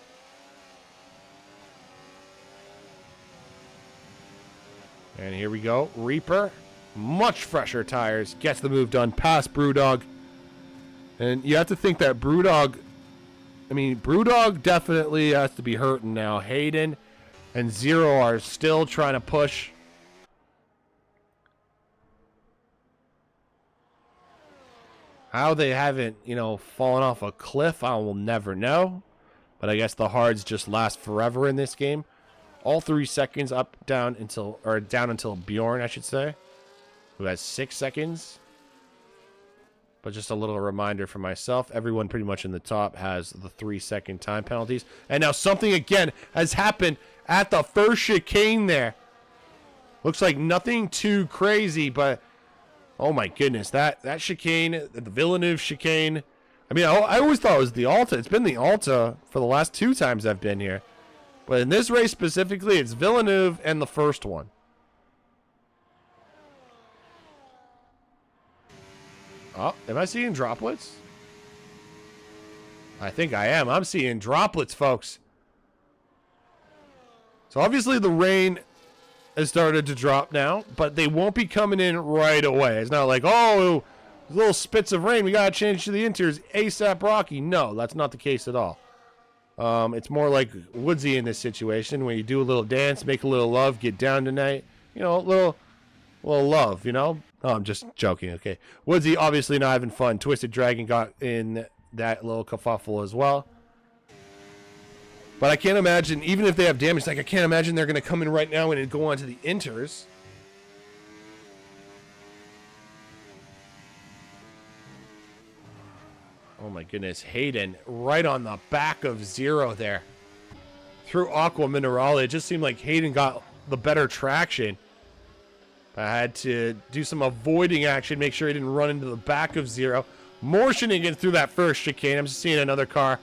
And here we go. Reaper, much fresher tires, gets the move done past Brewdog. And you have to think that Brewdog, I mean, Brewdog definitely has to be hurting now. Hayden and Zero are still trying to push. How they haven't, you know, fallen off a cliff, I will never know. But I guess the hards just last forever in this game. All 3 seconds up, down until Bjorn, I should say, who has 6 seconds. But just a little reminder for myself, everyone pretty much in the top has the 3-second time penalties. And now something again has happened at the first chicane there. Looks like nothing too crazy, but oh my goodness, that chicane, the Villeneuve chicane. I mean, I always thought it was the Alta. It's been the Alta for the last 2 times I've been here. But in this race specifically, it's Villeneuve and the first one. Oh, am I seeing droplets? I think I am. I'm seeing droplets, folks. So obviously the rain has started to drop now, but they won't be coming in right away. It's not like, oh, little spits of rain, we got to change to the inters ASAP Rocky. No, that's not the case at all. It's more like Woodsy in this situation, where you do a little dance, make a little love, get down tonight. You know, a little love, you know? Oh, I'm just joking, okay. Woodsy obviously not having fun. Twisted Dragon got in that little kerfuffle as well. But I can't imagine, even if they have damage, like I can't imagine they're going to come in right now and go on to the inters. Oh my goodness, Hayden right on the back of Zero there. Through Aqua Minerale, it just seemed like Hayden got the better traction. I had to do some avoiding action, make sure he didn't run into the back of Zero. More shenanigans through that first chicane. I'm just seeing another car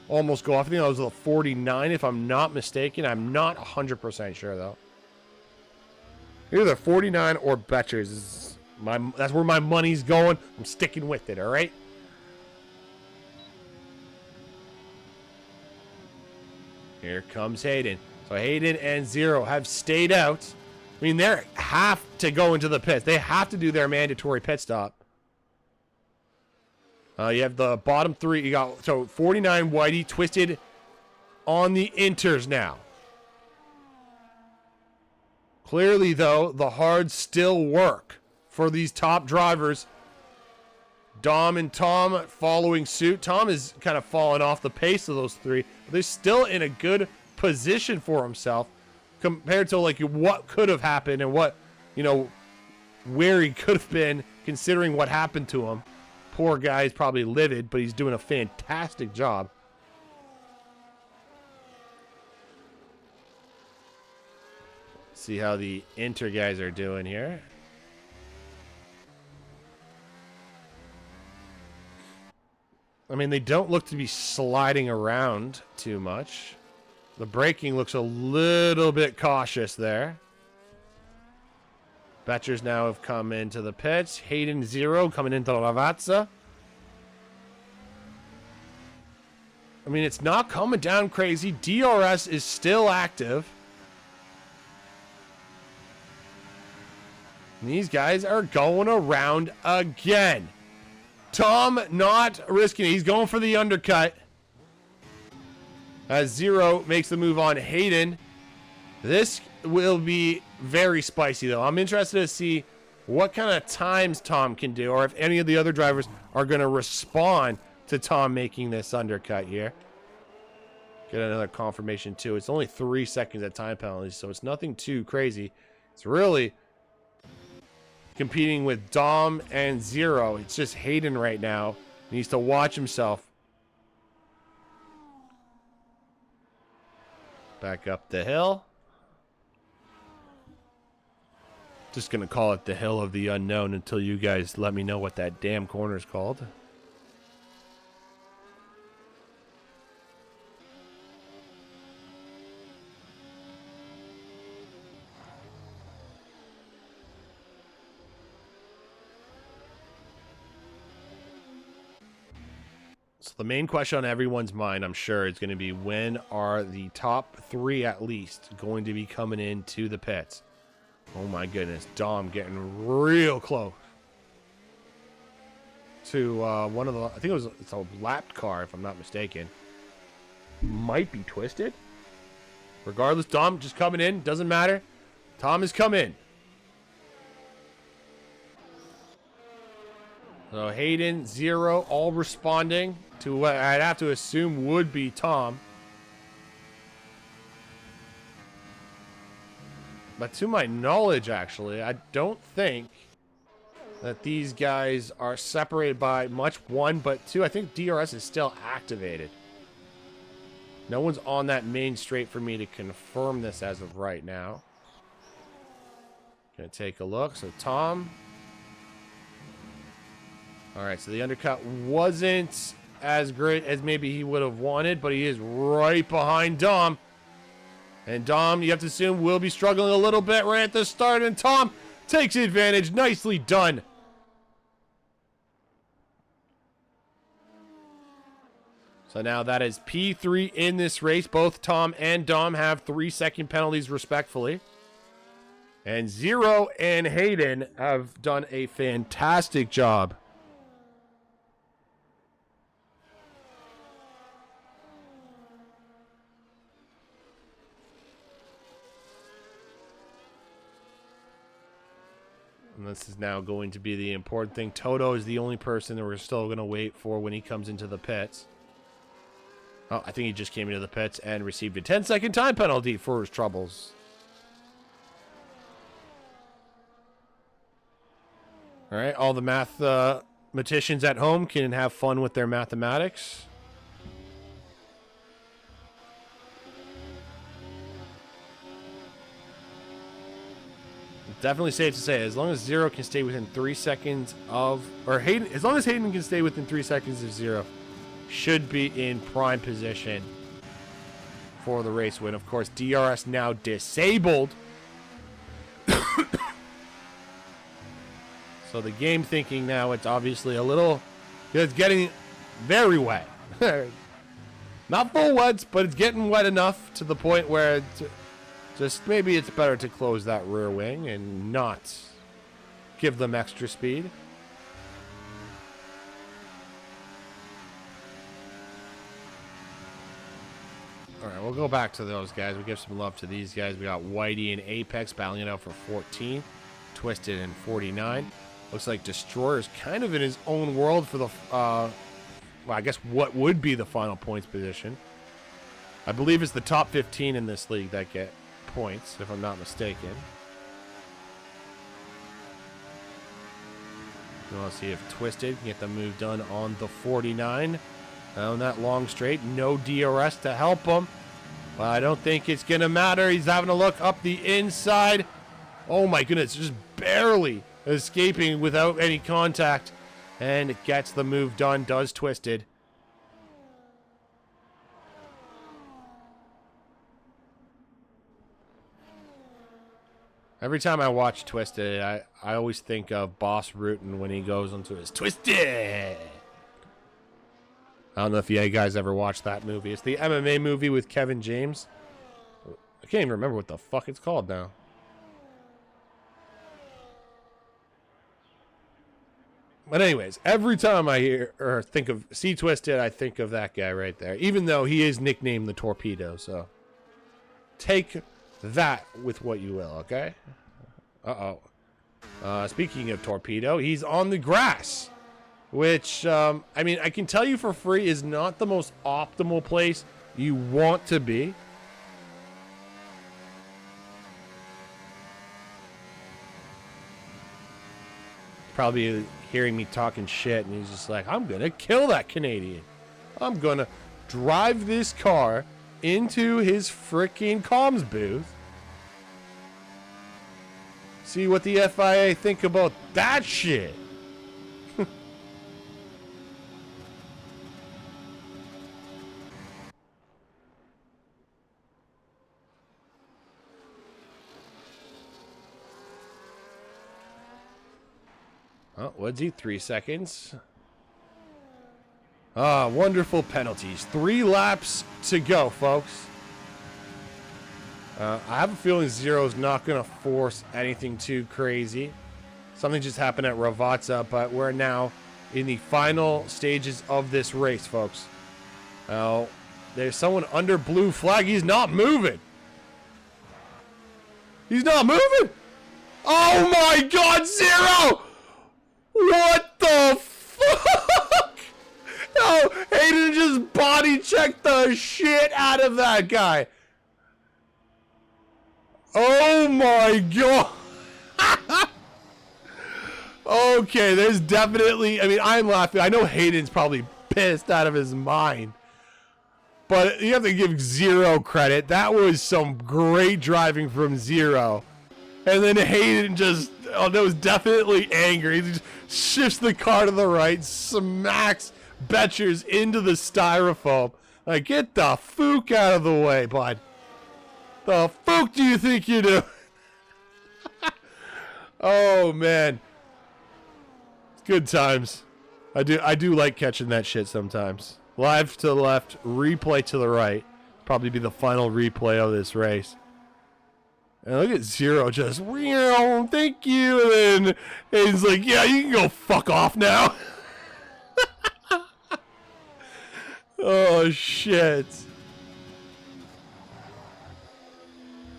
almost go off. I think that was a 49, if I'm not mistaken. I'm not 100% sure, though. Either 49 or Betchers. That's where my money's going. I'm sticking with it, all right? Here comes Hayden. So Hayden and Zero have stayed out. I mean, they have to go into the pits. They have to do their mandatory pit stop. You have the bottom 3. You got, so 49 Whitey, Twisted on the inters now. Clearly, though, the hards still work for these top drivers. Dom and Tom following suit. Tom is kind of falling off the pace of those three. But they're still in a good position for himself compared to like what could have happened and what, you know, where he could have been considering what happened to him. Poor guy is probably livid, but he's doing a fantastic job. See how the Inter guys are doing here. I mean, they don't look to be sliding around too much. The braking looks a little bit cautious there. Betchers now have come into the pits. Hayden 0 coming into Lavazza. I mean, it's not coming down crazy. DRS is still active. And these guys are going around again. Tom not risking it. He's going for the undercut. As 0 makes the move on Hayden. This will be very spicy, though. I'm interested to see what kind of times Tom can do, or if any of the other drivers are going to respond to Tom making this undercut here. Get another confirmation, too. It's only 3 seconds at time penalties, so it's nothing too crazy. It's really competing with Dom and 0. It's just Hayden right now. He needs to watch himself. Back up the hill. Just going to call it the hill of the unknown until you guys let me know what that damn corner is called. So the main question on everyone's mind, I'm sure, is going to be when are the top 3 at least going to be coming into the pits? Oh my goodness, Dom getting real close to one of the, I think it's a lapped car if I'm not mistaken. Might be twisted. Regardless, Dom just coming in, doesn't matter. Tom has come in. So Hayden, 0, all responding to what I'd have to assume would be Tom. But to my knowledge, actually, I don't think that these guys are separated by much, 1, but 2, I think DRS is still activated. No one's on that main straight for me to confirm this as of right now. Gonna take a look. So Tom. All right, so the undercut wasn't as great as maybe he would have wanted, but he is right behind Dom. And Dom, you have to assume, will be struggling a little bit right at the start, and Tom takes advantage. Nicely done. So now that is P3 in this race. Both Tom and Dom have 3-second penalties respectfully. And 0 and Hayden have done a fantastic job. And this is now going to be the important thing. Toto is the only person that we're still going to wait for when he comes into the pits. Oh, I think he just came into the pits and received a 10-second time penalty for his troubles. All right, all the mathematicians at home can have fun with their mathematics. Definitely safe to say, as long as 0 can stay within 3 seconds of, or Hayden, as long as Hayden can stay within 3 seconds of 0, should be in prime position for the race win. Of course, DRS now disabled. So the game thinking now, it's obviously a little, it's getting very wet. Not full wet, but it's getting wet enough to the point where it's, just maybe it's better to close that rear wing and not give them extra speed. All right, we'll go back to those guys. We'll give some love to these guys. We got Whitey and Apex battling it out for 14. Twisted in 49. Looks like Destroyer's kind of in his own world for the, well, I guess what would be the final points position. I believe it's the top 15 in this league that get points, if I'm not mistaken. We want to see if Twisted can get the move done on the 49. On that long straight, no DRS to help him. But I don't think it's going to matter. He's having a look up the inside. Oh my goodness, just barely escaping without any contact. And it gets the move done, does Twisted. Every time I watch Twisted, I always think of Boss Rutan when he goes into his Twisted. I don't know if you guys ever watched that movie. It's the MMA movie with Kevin James. I can't even remember what the fuck it's called now. But anyways, every time I hear or think of see Twisted, I think of that guy right there. Even though he is nicknamed the Torpedo, so take that with what you will, okay? Speaking of Torpedo, he's on the grass. Which, I mean, I can tell you for free is not the most optimal place you want to be. Probably hearing me talking shit, and he's just like, I'm going to kill that Canadian. I'm going to drive this car into his freaking comms booth. See what the FIA think about that shit. Oh, what's he? 3 seconds. Ah, wonderful penalties. 3 laps to go, folks. I have a feeling Zero's not going to force anything too crazy. Something just happened at Ravazza, but we're now in the final stages of this race, folks. Now, there's someone under blue flag. He's not moving. He's not moving. Oh my God, Zero! What the fuck? No, Hayden just body checked the shit out of that guy. Oh my God. Okay, there's definitely, I mean, I'm laughing. I know Hayden's probably pissed out of his mind. But you have to give Zero credit. That was some great driving from Zero. And then Hayden just, oh, that was definitely angry. He just shifts the car to the right, smacks Betchers into the styrofoam. Like, get the fook out of the way, bud. The fuck do you think you do? Oh man, good times. I do like catching that shit sometimes. Live to the left, replay to the right. Probably be the final replay of this race. And look at Zero just, thank you, and then he's like, yeah, you can go fuck off now. Oh shit.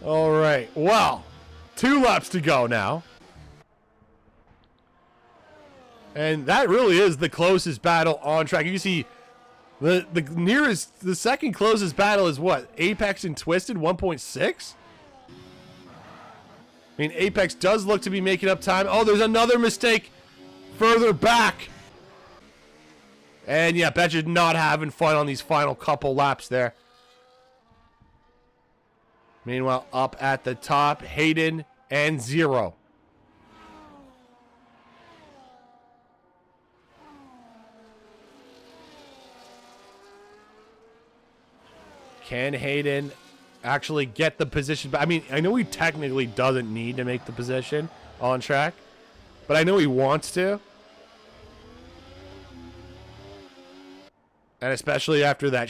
All right, well, 2 laps to go now. And that really is the closest battle on track. You see, the nearest, the second closest battle is what? Apex and Twisted, 1.6? I mean, Apex does look to be making up time. Oh, there's another mistake further back. And yeah, Betcha not having fun on these final couple laps there. Meanwhile, up at the top, Hayden and Zero. Can Hayden actually get the position? I mean, I know he technically doesn't need to make the position on track, but I know he wants to. And especially after that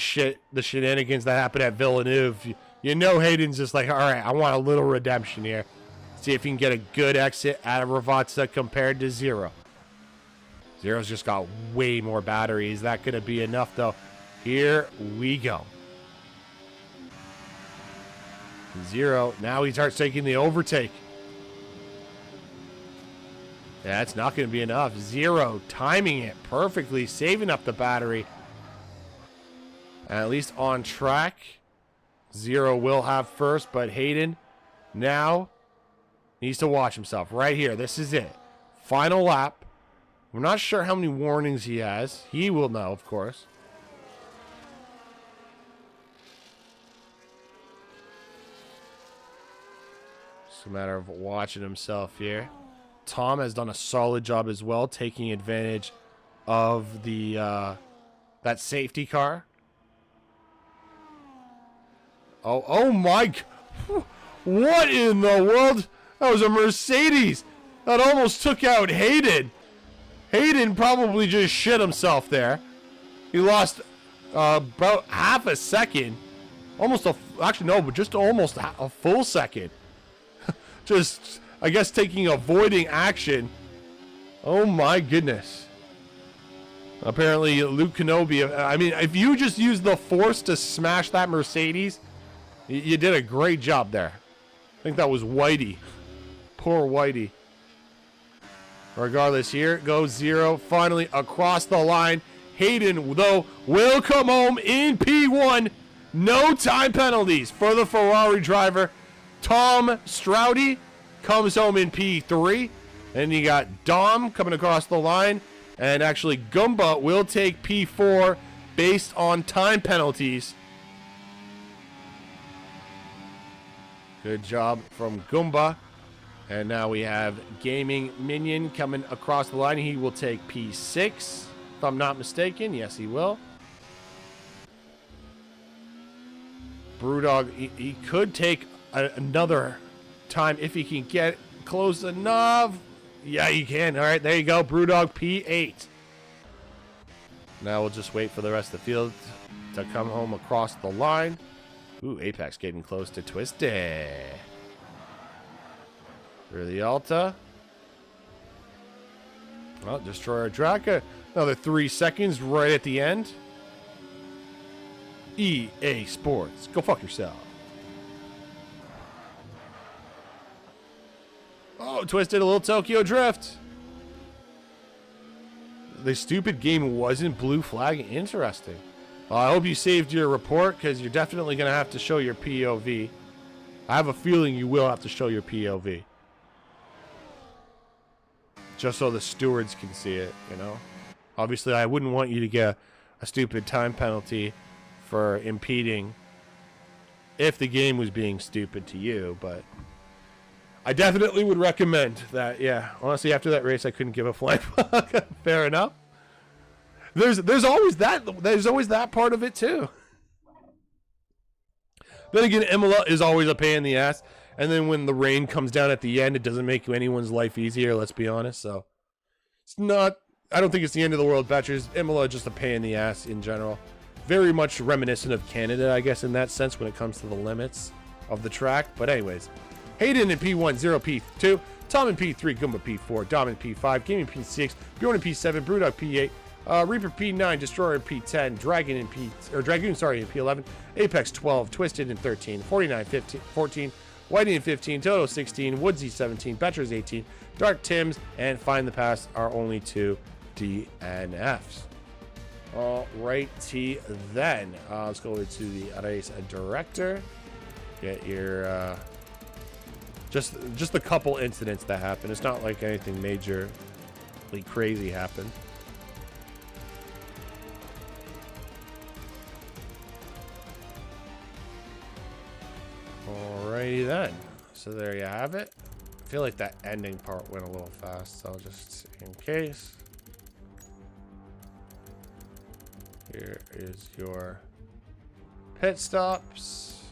the shenanigans that happened at Villeneuve, you know Hayden's just like, all right, I want a little redemption here. See if he can get a good exit out of Ravazza compared to Zero. Zero's just got way more battery. Is that going to be enough, though? Here we go. 0. Now he starts taking the overtake. That's not going to be enough. 0. Timing it perfectly. Saving up the battery. At least on track. 0 will have first, but Hayden now needs to watch himself. Right here. This is it. Final lap. I'm not sure how many warnings he has. He will know, of course. It's a matter of watching himself here. Tom has done a solid job as well, taking advantage of the that safety car. Oh my! What in the world? That was a Mercedes that almost took out Hayden. Hayden probably just shit himself there. He lost about half a second, actually no, but just almost a full second. Just, I guess, avoiding action. Oh my goodness. Apparently, Luke Kenobi, I mean, if you just use the force to smash that Mercedes, you did a great job there. I think that was Whitey. Poor Whitey. Regardless, here it goes 0. Finally, across the line. Hayden, though, will come home in P1. No time penalties for the Ferrari driver. Tom Stroudy comes home in P3. And you got Dom coming across the line. And actually, Goomba will take P4 based on time penalties. Good job from Goomba. And now we have Gaming Minion coming across the line. He will take P6, if I'm not mistaken. Yes, he will. Brewdog, he could take another time if he can get close enough. Yeah, he can. All right, there you go. Brewdog P8. Now we'll just wait for the rest of the field to come home across the line. Ooh, Apex getting close to Twisty. For the Alta. Well, Destroyer Draka. Another 3 seconds right at the end. EA Sports. Go fuck yourself. Oh, Twisted, a little Tokyo Drift. The stupid game wasn't blue flag. Interesting. Well, I hope you saved your report, because you're definitely going to have to show your POV. I have a feeling you will have to show your POV. Just so the stewards can see it, you know? Obviously, I wouldn't want you to get a stupid time penalty for impeding if the game was being stupid to you, but I definitely would recommend that. Yeah, honestly, after that race, I couldn't give a flying fuck. Fair enough. There's always that part of it too. Then again, Imola is always a pain in the ass, and then when the rain comes down at the end, it doesn't make anyone's life easier. Let's be honest. So it's not. I don't think it's the end of the world, Batchers. Imola is just a pain in the ass in general. Very much reminiscent of Canada, I guess, in that sense when it comes to the limits of the track. But anyways, Hayden in P1, 0 P2, Tom in P3, Goomba P4, Dom in P5, Gaming P6, Bjorn in P7, Brewdog P8, Reaper P9, Destroyer in P10, Dragoon in P11, Apex 12, Twisted in 13, 49 15, 14, Whitey in 15, Toto 16, Woodsy 17, Betchers 18, Dark Tims, and Find the Pass are only 2 DNFs. Alrighty then. Let's go to the race director. Get your just a couple incidents that happened. It's not like anything majorly crazy happened. Alrighty then. So there you have it. I feel like that ending part went a little fast, so just in case. Here is your pit stops.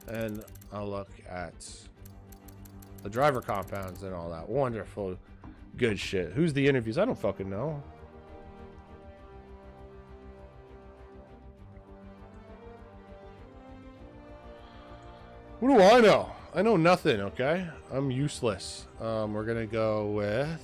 And I'll look at the driver compounds and all that wonderful good shit. Who's the interviews? I don't fucking know. What do I know? I know nothing, okay? I'm useless. We're gonna go with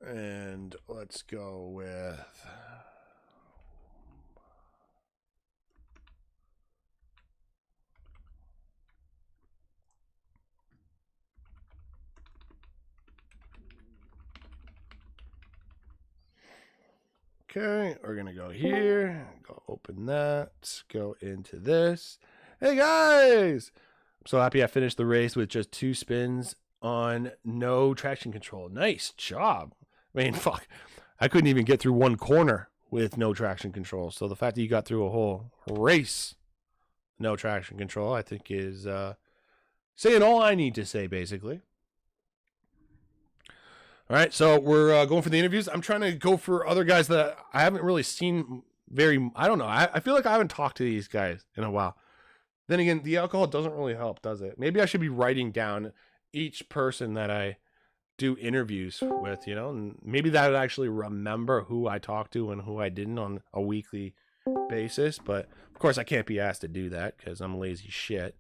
And let's go with... Okay, we're going to go here, go open that, go into this. Hey guys! I'm so happy I finished the race with just 2 spins on no traction control. Nice job. I mean, fuck. I couldn't even get through 1 corner with no traction control. So the fact that you got through a whole race, no traction control, I think is saying all I need to say, basically. All right, so we're going for the interviews. I'm trying to go for other guys that I haven't really seen I don't know. I feel like I haven't talked to these guys in a while. Then again, the alcohol doesn't really help, does it? Maybe I should be writing down each person that I do interviews with, you know, and maybe that would actually remember who I talked to and who I didn't on a weekly basis. But of course, I can't be asked to do that because I'm lazy shit.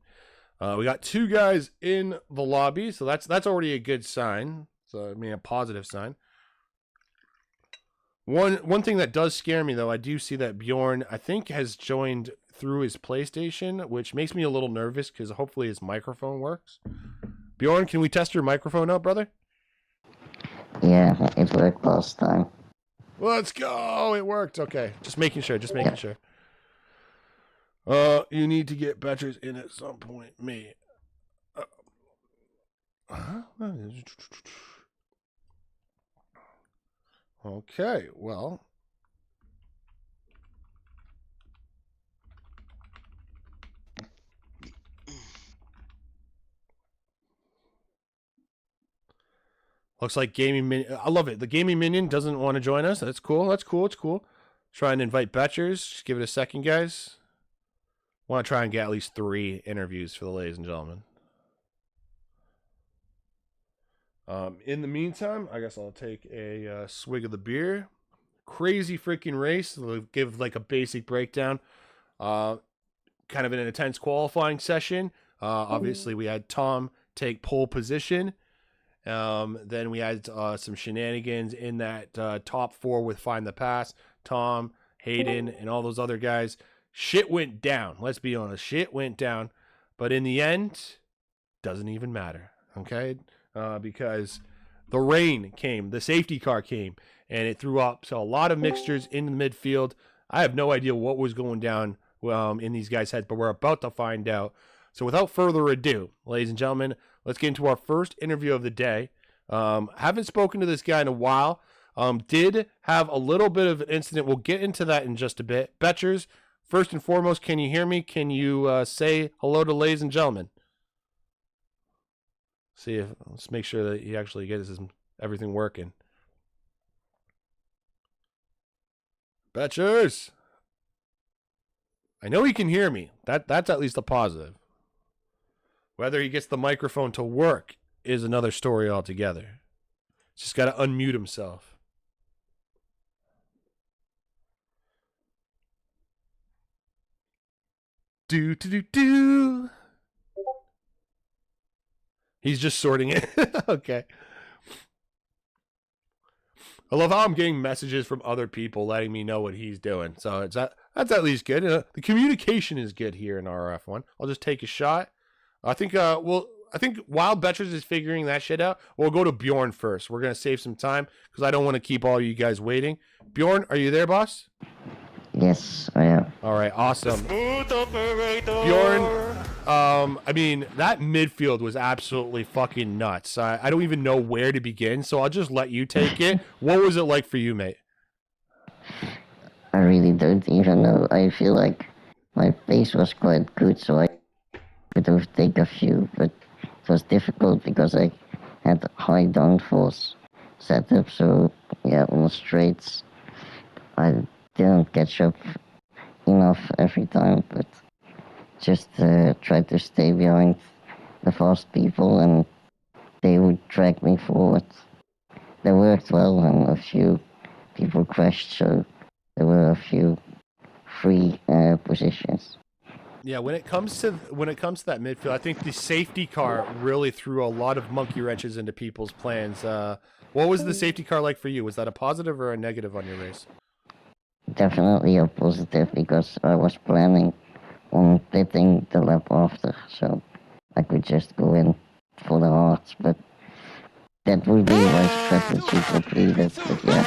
We got 2 guys in the lobby, so that's already a good sign. So I mean, a positive sign. One thing that does scare me, though, I do see that Bjorn, I think, has joined through his PlayStation, which makes me a little nervous because hopefully his microphone works. Bjorn, can we test your microphone out, brother? Yeah, it worked last time. Let's go! It worked. Okay, just making sure. Sure. You need to get batteries in at some point, mate. Okay, well. Looks like Gaming Minion. I love it. The Gaming Minion doesn't want to join us. That's cool. It's cool. Try and invite Betchers. Just give it a second, guys. Want to try and get at least 3 interviews for the ladies and gentlemen. In the meantime, I guess I'll take a swig of the beer. Crazy freaking race. We'll give like a basic breakdown. Kind of an intense qualifying session. Obviously, we had Tom take pole position. Then we had some shenanigans in that top 4 with Find the Pass. Tom, Hayden, and all those other guys. Shit went down. Let's be honest. Shit went down. But in the end, doesn't even matter. Okay? Because the rain came. The safety car came. And it threw up so a lot of mixtures in the midfield. I have no idea what was going down in these guys' heads, but we're about to find out. So without further ado, ladies and gentlemen, let's get into our first interview of the day. Haven't spoken to this guy in a while. Did have a little bit of an incident. We'll get into that in just a bit. Betchers, first and foremost, can you hear me? Can you say hello to ladies and gentlemen? Let's make sure that he actually gets everything working. Betchers! I know he can hear me. That's at least a positive. Whether he gets the microphone to work is another story altogether. Just got to unmute himself. Do. He's just sorting it. Okay. I love how I'm getting messages from other people letting me know what he's doing. So that's at least good. The communication is good here in RRF1. I'll just take a shot. I think while Betchers is figuring that shit out, we'll go to Bjorn first. We're gonna save some time because I don't want to keep all you guys waiting. Bjorn, are you there, boss? Yes, I am. All right, awesome. Bjorn, I mean, that midfield was absolutely fucking nuts. I don't even know where to begin, so I'll just let you take it. What was it like for you, mate? I really don't even know. I feel like my pace was quite good, so I could overtake a few, but it was difficult because I had high downforce setup, so yeah, on the straights, I didn't catch up enough every time, but just tried to stay behind the fast people and they would drag me forward. They worked well and a few people crashed, so there were a few free positions. Yeah, when it comes to that midfield, I think the safety car really threw a lot of monkey wrenches into people's plans. What was the safety car like for you? Was that a positive or a negative on your race? Definitely a positive because I was planning on pitting the lap after, so I could just go in for the hearts, but that would be my strategy completed. But yeah,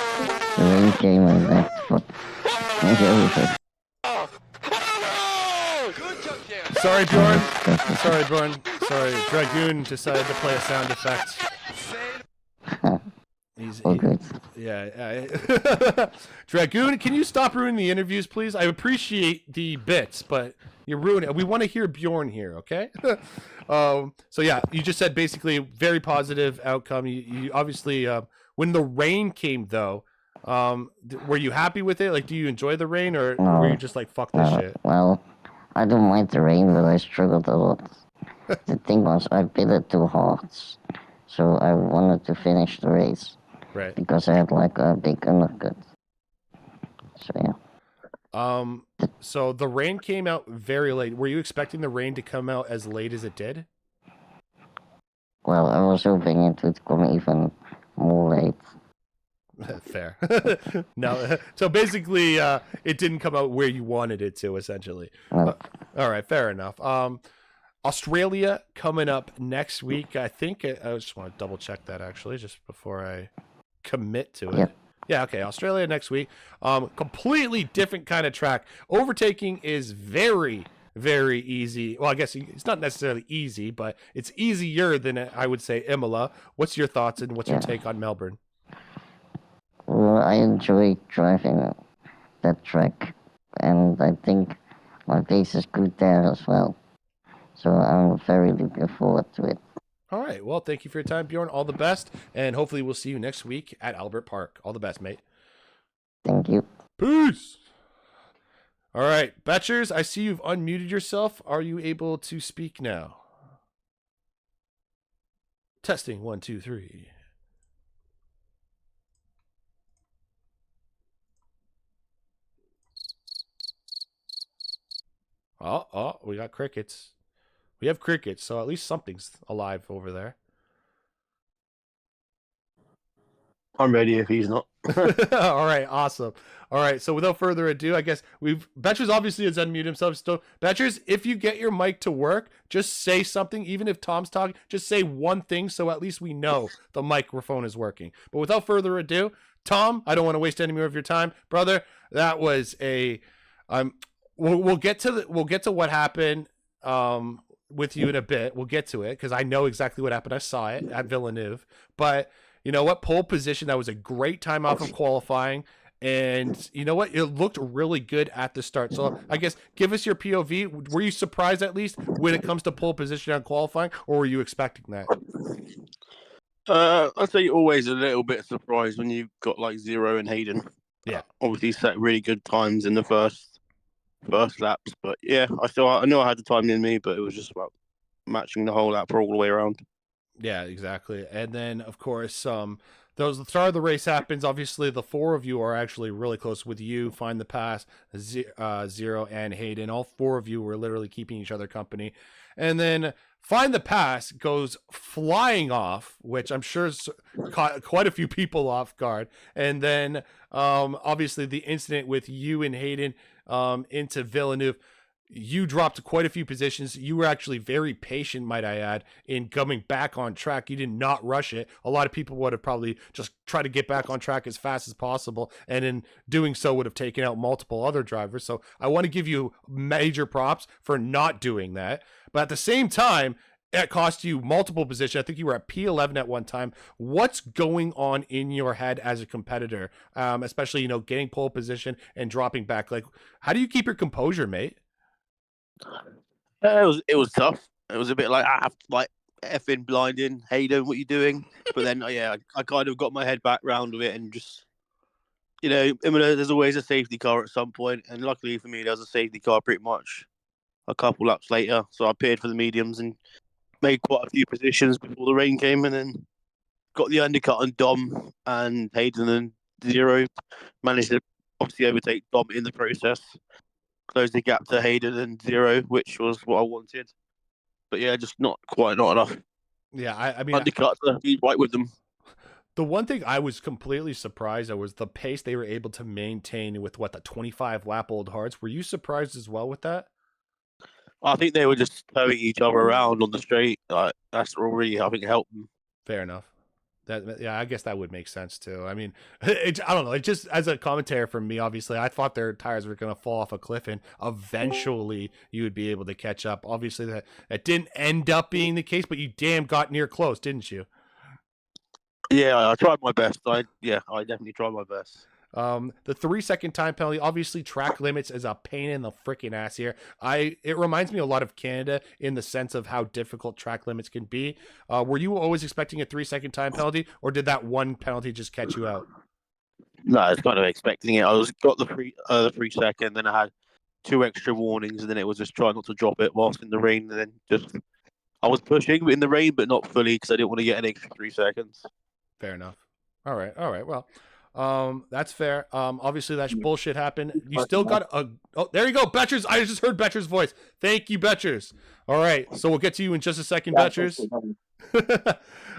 the rain came and left for over. Sorry, Bjorn. Sorry, Bjorn. Sorry, Dragoon decided to play a sound effect. All good. Yeah. Dragoon, can you stop ruining the interviews, please? I appreciate the bits, but you're ruining it. We want to hear Bjorn here, okay? So yeah, you just said basically very positive outcome. You obviously, when the rain came though, were you happy with it? Like, do you enjoy the rain, or were you just like, fuck this shit? Well, I don't mind the rain, but I struggled a lot. The thing was, I pitted 2 hearts, so I wanted to finish the race. Right. Because I had like a big undercut. So yeah. So the rain came out very late. Were you expecting the rain to come out as late as it did? Well, I was hoping it would come even more late. Fair. No. So basically, it didn't come out where you wanted it to, essentially. All right. Fair enough. Australia coming up next week. I think I just want to double check that actually, just before I commit to it. Yep. Yeah, okay. Australia next week. Completely different kind of track. Overtaking is very, very easy. Well, I guess it's not necessarily easy, but it's easier than I would say Imola. What's your thoughts and what's your take on Melbourne? Well, I enjoy driving that track, and I think my pace is good there as well. So I'm very looking forward to it. All right. Well, thank you for your time, Bjorn. All the best. And hopefully we'll see you next week at Albert Park. All the best, mate. Thank you. Peace. All right. Betchers, I see you've unmuted yourself. Are you able to speak now? Testing 1, 2, 3. Oh, we got crickets. We have crickets, so at least something's alive over there. I'm ready if he's not. All right, awesome. All right, so without further ado, I guess Betchers obviously has unmuted himself still. Betchers, if you get your mic to work, just say something. Even if Tom's talking, just say one thing so at least we know the microphone is working. But without further ado, Tom, I don't want to waste any more of your time, brother. That was a we'll get to what happened with you in a bit. We'll get to it because I know exactly what happened. I saw it at Villeneuve. But you know what? Pole position, that was a great time off of qualifying. And you know what? It looked really good at the start. So I guess give us your POV. Were you surprised at least when it comes to pole position on qualifying, or were you expecting that? I'd say you're always a little bit surprised when you've got like Zero and Hayden. Yeah. Obviously set really good times in the first laps, but yeah, I knew I had the time in me, but it was just about matching the whole lap all the way around. Yeah, exactly. And then of course, the start of the race happens. Obviously, the 4 of you are actually really close with you. Find the Pass, Zero, and Hayden. All 4 of you were literally keeping each other company. And then Find the Pass goes flying off, which I'm sure caught quite a few people off guard. And then, obviously, the incident with you and Hayden into Villeneuve. You dropped quite a few positions. You were actually very patient, might I add, in coming back on track. You did not rush it. A lot of people would have probably just tried to get back on track as fast as possible, and in doing so would have taken out multiple other drivers. So I want to give you major props for not doing that. But at the same time, it cost you multiple positions. I think you were at P11 at one time. What's going on in your head as a competitor, especially, you know, getting pole position and dropping back? Like, how do you keep your composure, mate? It was tough. It was a bit like effing blinding. Hayden, what you doing? But then yeah, I kind of got my head back round with it and just, you know, there's always a safety car at some point, and luckily for me, there was a safety car pretty much a couple laps later. So I appeared for the mediums and made quite a few positions before the rain came, and then got the undercut on Dom and Hayden and Zero. Managed to obviously overtake Dom in the process. Close the gap to Hayden and Zero, which was what I wanted. But yeah, just not enough. Yeah, I mean, undercut to be right with them. The one thing I was completely surprised at was the pace they were able to maintain with the 25 lap old hearts. Were you surprised as well with that? I think they were just towing each other around on the straight. That's what really, I think, helped them. Fair enough. Yeah, I guess that would make sense too. I mean, I don't know. It just as a commentator from me, obviously, I thought their tires were going to fall off a cliff, and eventually you would be able to catch up. Obviously, that didn't end up being the case, but you damn got near close, didn't you? Yeah, I tried my best. I definitely tried my best. The 3-second time penalty, obviously track limits is a pain in the freaking ass here. It reminds me a lot of Canada in the sense of how difficult track limits can be. Were you always expecting a 3-second time penalty, or did that one penalty just catch you out? No, I was kind of expecting it. Got the 3 second, then I had 2 extra warnings, and then it was just trying not to drop it whilst in the rain, and then just I was pushing in the rain, but not fully because I didn't want to get an extra 3 seconds. Fair enough. All right. Well, that's fair. Obviously that bullshit happened. You still got oh, there you go, Betchers. I just heard Betchers' voice. Thank you, Betchers. All right, so we'll get to you in just a second, Betchers.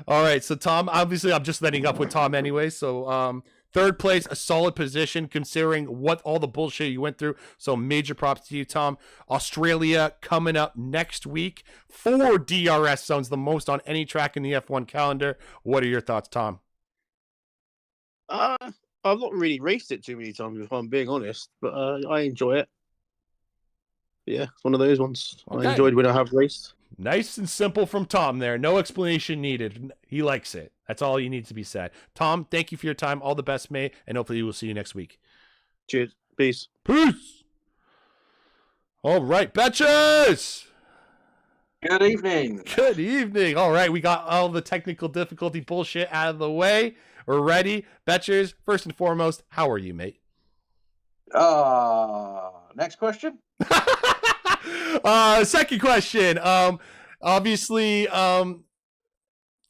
All right, so Tom, obviously I'm just letting up with Tom anyway. So third place, a solid position considering what all the bullshit you went through. So major props to you, Tom. Australia coming up next week. 4 DRS zones, the most on any track in the F1 calendar. What are your thoughts, Tom? I've not really raced it too many times, if I'm being honest, but I enjoy it. Yeah, it's one of those ones I enjoyed when I have raced. Nice and simple from Tom there. No explanation needed. He likes it. That's all you need to be said. Tom, thank you for your time. All the best, mate, and hopefully we'll see you next week. Cheers. Peace. Peace. All right, Betches. Good evening. Good evening. All right, we got all the technical difficulty bullshit out of the way. We're ready. Betchers, first and foremost, how are you, mate? Next question. Second question. Obviously,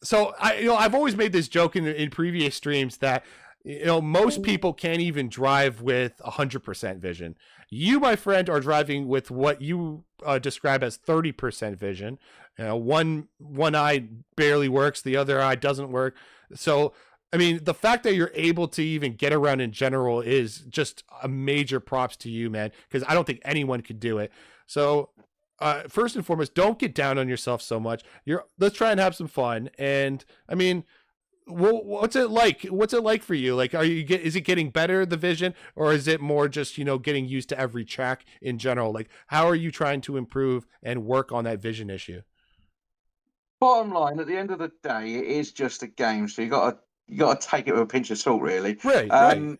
so I've always made this joke in previous streams that most people can't even drive with 100% vision. You, my friend, are driving with what you describe as 30% vision. One eye barely works, the other eye doesn't work. So, I mean, the fact that you're able to even get around in general is just a major props to you, man, because I don't think anyone could do it. So, first and foremost, don't get down on yourself so much. Let's try and have some fun. And I mean, what's it like? What's it like for you? Like, is it getting better, the vision, or is it more just, getting used to every track in general? Like, how are you trying to improve and work on that vision issue? Bottom line, at the end of the day, it is just a game, so you got to take it with a pinch of salt, really. Right.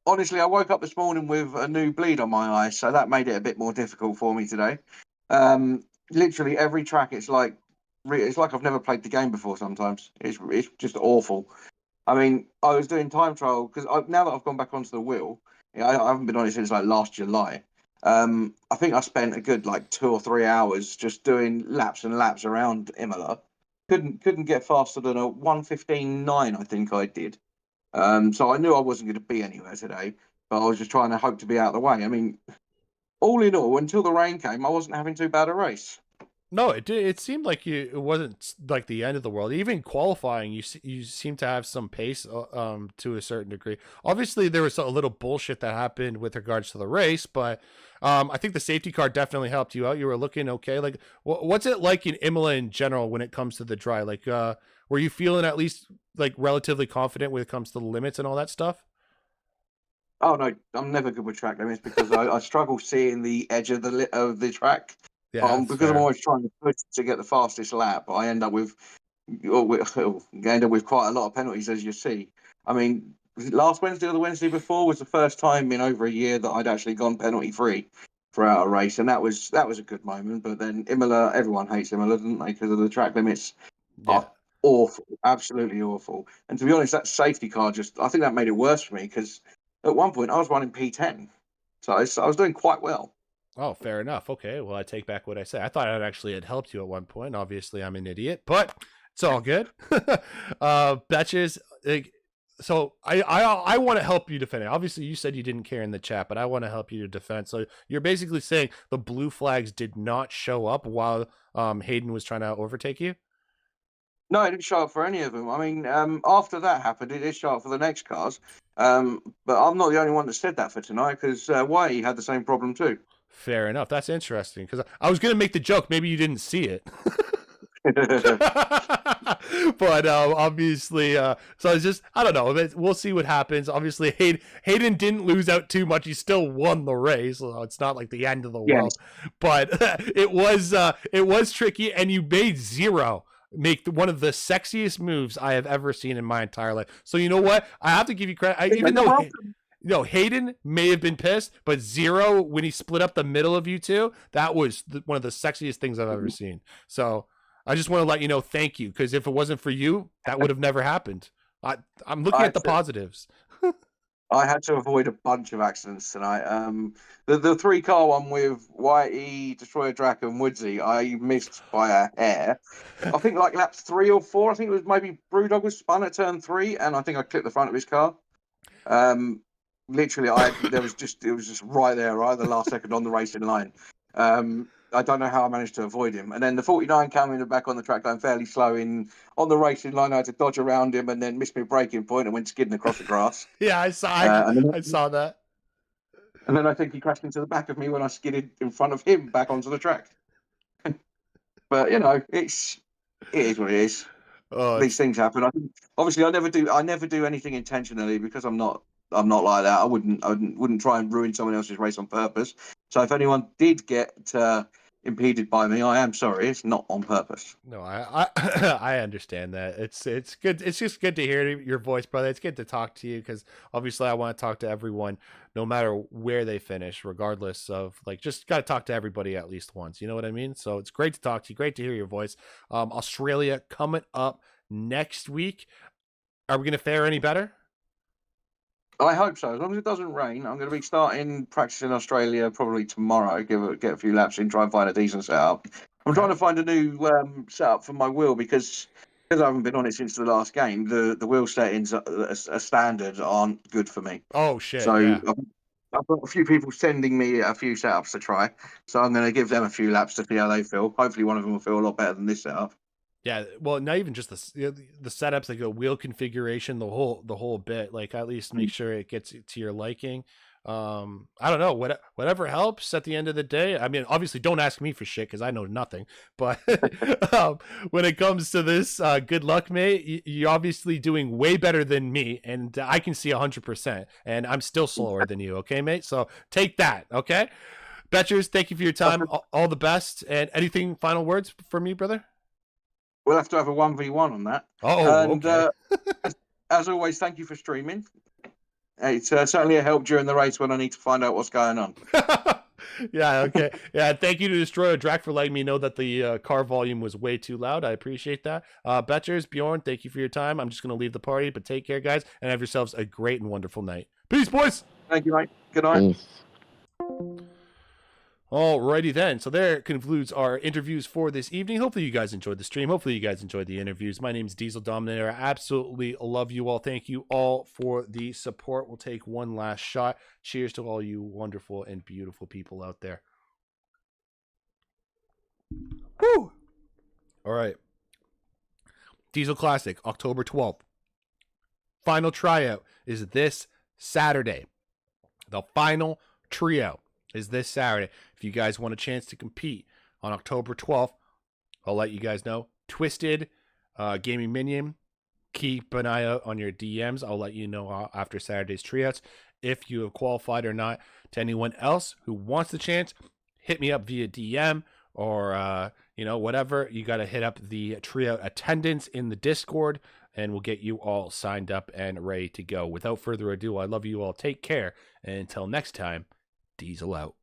Honestly, I woke up this morning with a new bleed on my eye, so that made it a bit more difficult for me today. Literally every track, it's like I've never played the game before. Sometimes it's just awful. I mean, I was doing time trial because now that I've gone back onto the wheel, I haven't been on it since like last July. I think I spent a good 2 or 3 hours just doing laps and laps around Imola. Couldn't get faster than a 1:15.9, I think I did. So I knew I wasn't going to be anywhere today, but I was just trying to hope to be out of the way. I mean, all in all, until the rain came, I wasn't having too bad a race. No, it seemed like it wasn't like the end of the world. Even qualifying, you seem to have some pace to a certain degree. Obviously, there was a little bullshit that happened with regards to the race, but I think the safety car definitely helped you out. You were looking okay. Like, what's it like in Imola in general when it comes to the dry? Like, were you feeling at least like relatively confident when it comes to the limits and all that stuff? Oh no, I'm never good with track limits because I struggle seeing the edge of the track. Yeah, because I'm always trying to push to get the fastest lap. I end up with quite a lot of penalties, as you see. I mean, last Wednesday or the Wednesday before was the first time in over a year that I'd actually gone penalty free throughout a race, and that was a good moment. But then Imola, everyone hates Imola, doesn't they? Because of the track limits. Yeah. Are awful, absolutely awful. And to be honest, that safety car I think that made it worse for me because at one point I was running P10, so I was doing quite well. Oh, fair enough. Okay, well, I take back what I said. I thought it actually had helped you at one point. Obviously, I'm an idiot, but it's all good. Betches, so I want to help you defend it. Obviously, you said you didn't care in the chat, but I want to help you to defend. So you're basically saying the blue flags did not show up while Hayden was trying to overtake you? No, it didn't show up for any of them. I mean, after that happened, it did show up for the next cars. But I'm not the only one that said that for tonight because Whitey had the same problem too. Fair enough. That's interesting because I was gonna make the joke. Maybe you didn't see it. But obviously, so it's just, I don't know. We'll see what happens. Obviously, Hayden didn't lose out too much. He still won the race, so it's not like the end of the world. But it was tricky, and you made Zero make one of the sexiest moves I have ever seen in my entire life. So you know what? I have to give you credit. Even though Hayden may have been pissed, but Zero, when he split up the middle of you two, that was one of the sexiest things I've ever seen. So I just want to let you know, thank you, because if it wasn't for you, that would have never happened. I'm looking at the positives. I had to avoid a bunch of accidents tonight. The 3-car one with Whitey, Destroyer Drac, and Woodsy, I missed by a hair. I think like laps 3 or 4. I think it was maybe Brewdog was spun at turn 3, and I think I clipped the front of his car. Literally, it was just right there, right, the last second on the racing line. I don't know how I managed to avoid him. And then the 49 came in the back on the track going fairly slow on the racing line. I had to dodge around him and then missed my braking point and went skidding across the grass. Yeah, I saw that. And then I think he crashed into the back of me when I skidded in front of him back onto the track. But you know, it is what it is. These things happen. Obviously, I never do anything intentionally because I'm not like that. I wouldn't try and ruin someone else's race on purpose. So if anyone did get impeded by me, I am sorry. It's not on purpose. No, I understand that. It's good. It's just good to hear your voice, brother. It's good to talk to you because obviously I want to talk to everyone, no matter where they finish, regardless of just got to talk to everybody at least once. You know what I mean? So it's great to talk to you. Great to hear your voice. Australia coming up next week. Are we going to fare any better? I hope so. As long as it doesn't rain, I'm going to be starting practice in Australia probably tomorrow. Get a few laps in, try and find a decent setup. I'm trying to find a new setup for my wheel because I haven't been on it since the last game. The wheel settings are standard aren't good for me. Oh shit! So yeah. I've got a few people sending me a few setups to try. So I'm going to give them a few laps to see how they feel. Hopefully, one of them will feel a lot better than this setup. Yeah, well, not even just the setups, like a wheel configuration, the whole bit. Like at least make sure it gets to your liking. I don't know, whatever helps at the end of the day. I mean, obviously, don't ask me for shit because I know nothing. But when it comes to this, good luck, mate. You're obviously doing way better than me, and I can see 100%. And I'm still slower than you. Okay, mate. So take that. Okay, Betchers, thank you for your time. All the best. And anything final words for me, brother? We'll have to have a 1v1 on that. Okay. As always, thank you for streaming. It's certainly a help during the race when I need to find out what's going on. Yeah, okay. Yeah, thank you to Destroyer Drac for letting me know that the car volume was way too loud. I appreciate that. Betchers, Bjorn, thank you for your time. I'm just going to leave the party, but take care, guys, and have yourselves a great and wonderful night. Peace, boys! Thank you, mate. Good night. Peace. Alrighty then. So there concludes our interviews for this evening. Hopefully you guys enjoyed the stream. Hopefully you guys enjoyed the interviews. My name is DieselDominator. I absolutely love you all. Thank you all for the support. We'll take one last shot. Cheers to all you wonderful and beautiful people out there. Woo! All right. Diesel Classic, October 12th. Final tryout is this Saturday. The final trio is this Saturday. If you guys want a chance to compete on October 12th, I'll let you guys know. Twisted, Gaming Minion, keep an eye out on your DMs. I'll let you know after Saturday's tryouts if you have qualified or not. To anyone else who wants the chance, hit me up via DM or, whatever. You got to hit up the tryout attendance in the Discord, and we'll get you all signed up and ready to go. Without further ado, I love you all. Take care. And until next time, Diesel out.